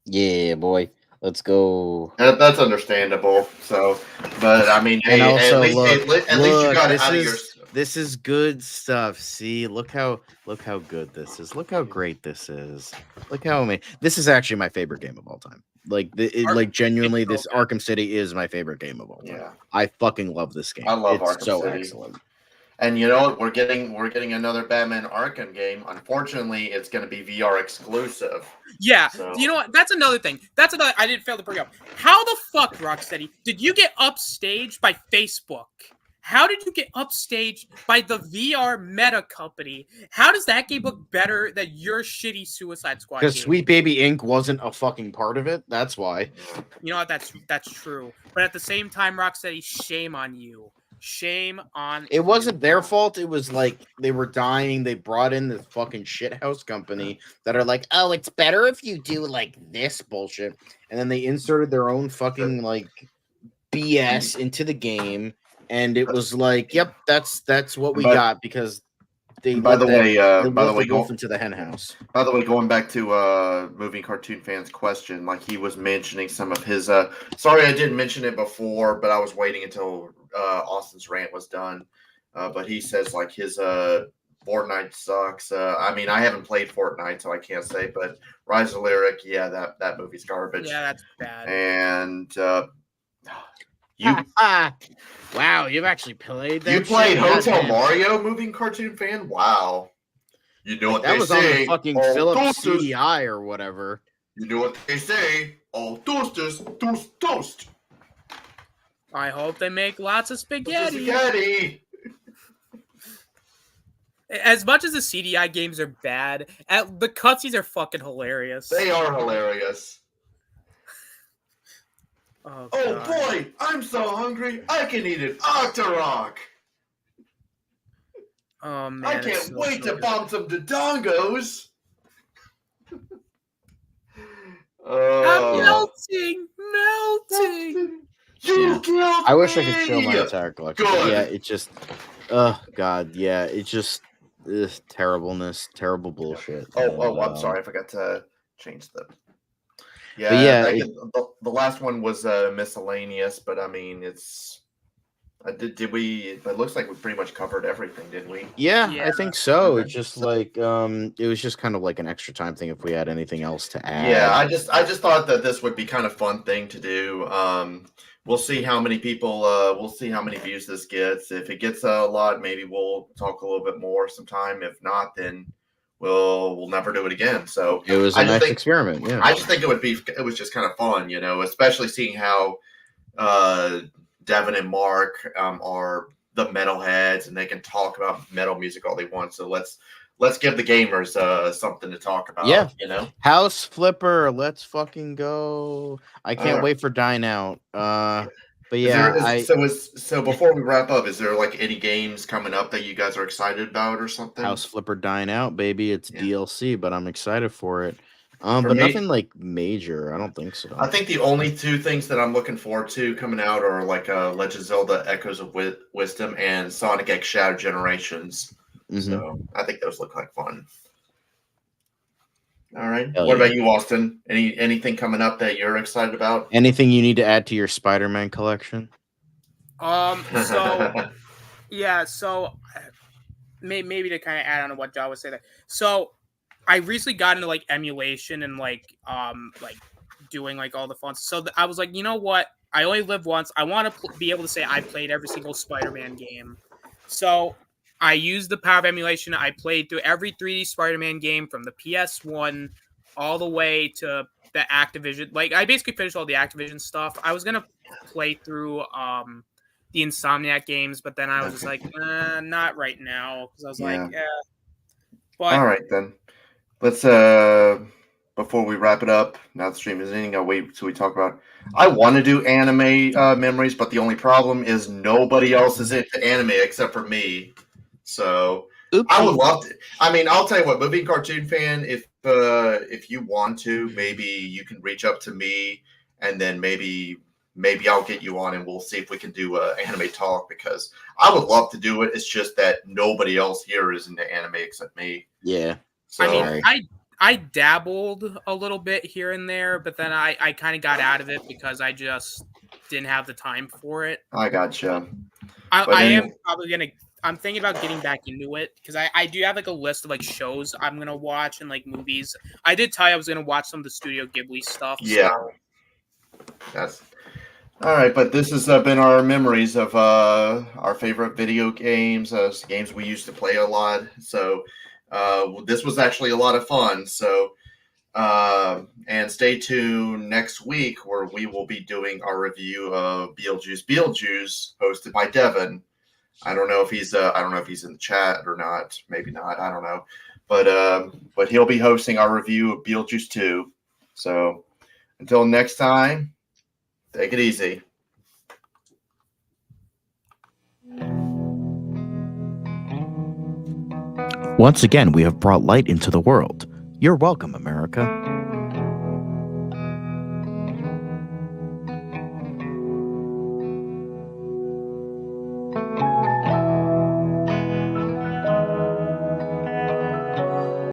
S2: Yeah, boy. Let's go.
S1: That's understandable. So, but I mean,
S2: and also,
S1: at least you got it out of your.
S2: This is good stuff. See, look how good this is. Look how great this is. Look how amazing. This is actually my favorite game of all time. Like, genuinely, this Arkham City is my favorite game of all time.
S1: Yeah,
S2: I fucking love this game.
S1: I love
S2: it's
S1: Arkham
S2: so
S1: City.
S2: Excellent.
S1: And you know what? We're getting another Batman Arkham game. Unfortunately, it's going to be VR exclusive.
S3: Yeah, so. You know what? That's another thing. I didn't fail to bring up. How the fuck, Rocksteady, did you get upstaged by Facebook? How did you get upstaged by the VR Meta company? How does that game look better than your shitty Suicide Squad game?
S2: Because Sweet Baby Inc. wasn't a fucking part of it. That's why.
S3: You know what? That's true. But at the same time, Rocksteady, shame on you. Shame on
S2: it. Wasn't their fault. It was like they were dying. They brought in this fucking shithouse company that are like, oh, it's better if you do like this bullshit. And then they inserted their own fucking like BS into the game. And it was like, yep, that's what we got because they
S1: by the way,
S2: go into the hen house.
S1: By the way, going back to moving cartoon fans question, like he was mentioning some of his sorry I didn't mention it before, but I was waiting until Austin's rant was done. But he says like his Fortnite sucks. I mean, I haven't played Fortnite, so I can't say, but Rise of Lyric, yeah, that movie's garbage.
S3: Yeah, that's bad.
S1: And
S2: wow, you've actually played that.
S1: You played Hotel Mario, moving cartoon fan? Wow. You know what
S2: that
S1: they
S2: was
S1: say.
S2: On the fucking Philips CDI or whatever.
S1: You know what they say. All toasters toast.
S3: I hope they make lots of spaghetti. As much as the CDI games are bad, the cutscenes are fucking hilarious.
S1: They are hilarious.
S3: Oh,
S1: Oh
S3: God.
S1: boy, I'm so hungry. I can eat an Octorok.
S3: Oh man,
S1: I
S3: it's
S1: can't
S3: so
S1: wait to
S3: good.
S1: bomb some Dodongos.
S3: I'm melting.
S1: You
S2: Yeah.
S1: killed
S2: I wish I could show my
S1: me!
S2: entire collection. but
S1: Good.
S2: Yeah, it just, oh god, yeah, it just terribleness, terrible bullshit.
S1: Oh,
S2: And,
S1: I'm sorry. I forgot to change the.
S2: But
S1: Yeah,
S2: yeah,
S1: I get, the last one was miscellaneous, but I mean, it's. Did we? It looks like we pretty much covered everything, didn't we?
S2: Yeah,
S3: Yeah.
S2: I think so.
S1: Okay.
S2: It's just like it was just kind of like an extra time thing if we had anything else to add.
S1: Yeah, I just thought that this would be kind of fun thing to do. We'll see how many people. We'll see how many views this gets. If it gets a lot, maybe we'll talk a little bit more sometime. If not, then we'll never do it again. So
S2: It was a
S1: I just
S2: nice
S1: think
S2: experiment. Yeah.
S1: I just think it was just kind of fun, you know, especially seeing how Devin and Mark are the metalheads and they can talk about metal music all they want. So let's give the gamers something to talk about.
S2: Yeah.
S1: You know,
S2: House Flipper, let's fucking go. I can't wait for Dine Out. But yeah,
S1: so before we wrap up, is there like any games coming up that you guys are excited about or something?
S2: House Flipper Dine Out, baby. It's
S1: Yeah.
S2: DLC, but I'm excited for it.
S1: For
S2: But
S1: me-
S2: nothing like major. I don't think so.
S1: I think the only two things that I'm looking forward to coming out are like Legend of Zelda Echoes of Wisdom and Sonic X Shadow Generations.
S2: Mhm.
S1: So I think those look like fun. All right.
S2: Hell
S1: What
S2: yeah.
S1: about you, Austin? Anything coming up that you're excited about?
S2: Anything you need to add to your Spider-Man collection?
S3: So yeah, so maybe to kind of add on to what John was saying there. So I recently got into like emulation and like doing like all the fun. So I was like, you know what? I only live once. I want to be able to say I played every single Spider-Man game. So I used the power of emulation. I played through every 3D Spider-Man game from the PS1 all the way to the Activision. Like I basically finished all the Activision stuff. I was gonna play through the Insomniac games, but then I was just like, not right now, because I was like,
S1: Yeah.
S3: But
S1: All right then. Let's before we wrap it up, now the stream is ending. I'll wait till we talk about. I want to do anime memories, but the only problem is nobody else is into anime except for me. So I would love to. I mean, I'll tell you what, movie and cartoon fan. If you want to, maybe you can reach up to me, and then maybe I'll get you on, and we'll see if we can do anime talk, because I would love to do it. It's just that nobody else here is into anime except me.
S2: Yeah.
S1: So,
S3: I mean, I dabbled a little bit here and there, but then I kind of got out of it because I just didn't have the time for it.
S1: I gotcha.
S3: I'm thinking about getting back into it because I do have like a list of like shows I'm gonna watch and like movies. I did tell you I was gonna watch some of the Studio Ghibli stuff.
S1: Yeah.
S3: So.
S1: That's all right, but this has been our memories of our favorite video games, games we used to play a lot. So this was actually a lot of fun. So and stay tuned next week where we will be doing our review of Beetlejuice, hosted by Devin. I don't know if he's in the chat or not. Maybe not. I don't know. But he'll be hosting our review of Beetlejuice 2. So until next time, take it easy.
S4: Once again, we have brought light into the world. You're welcome, America.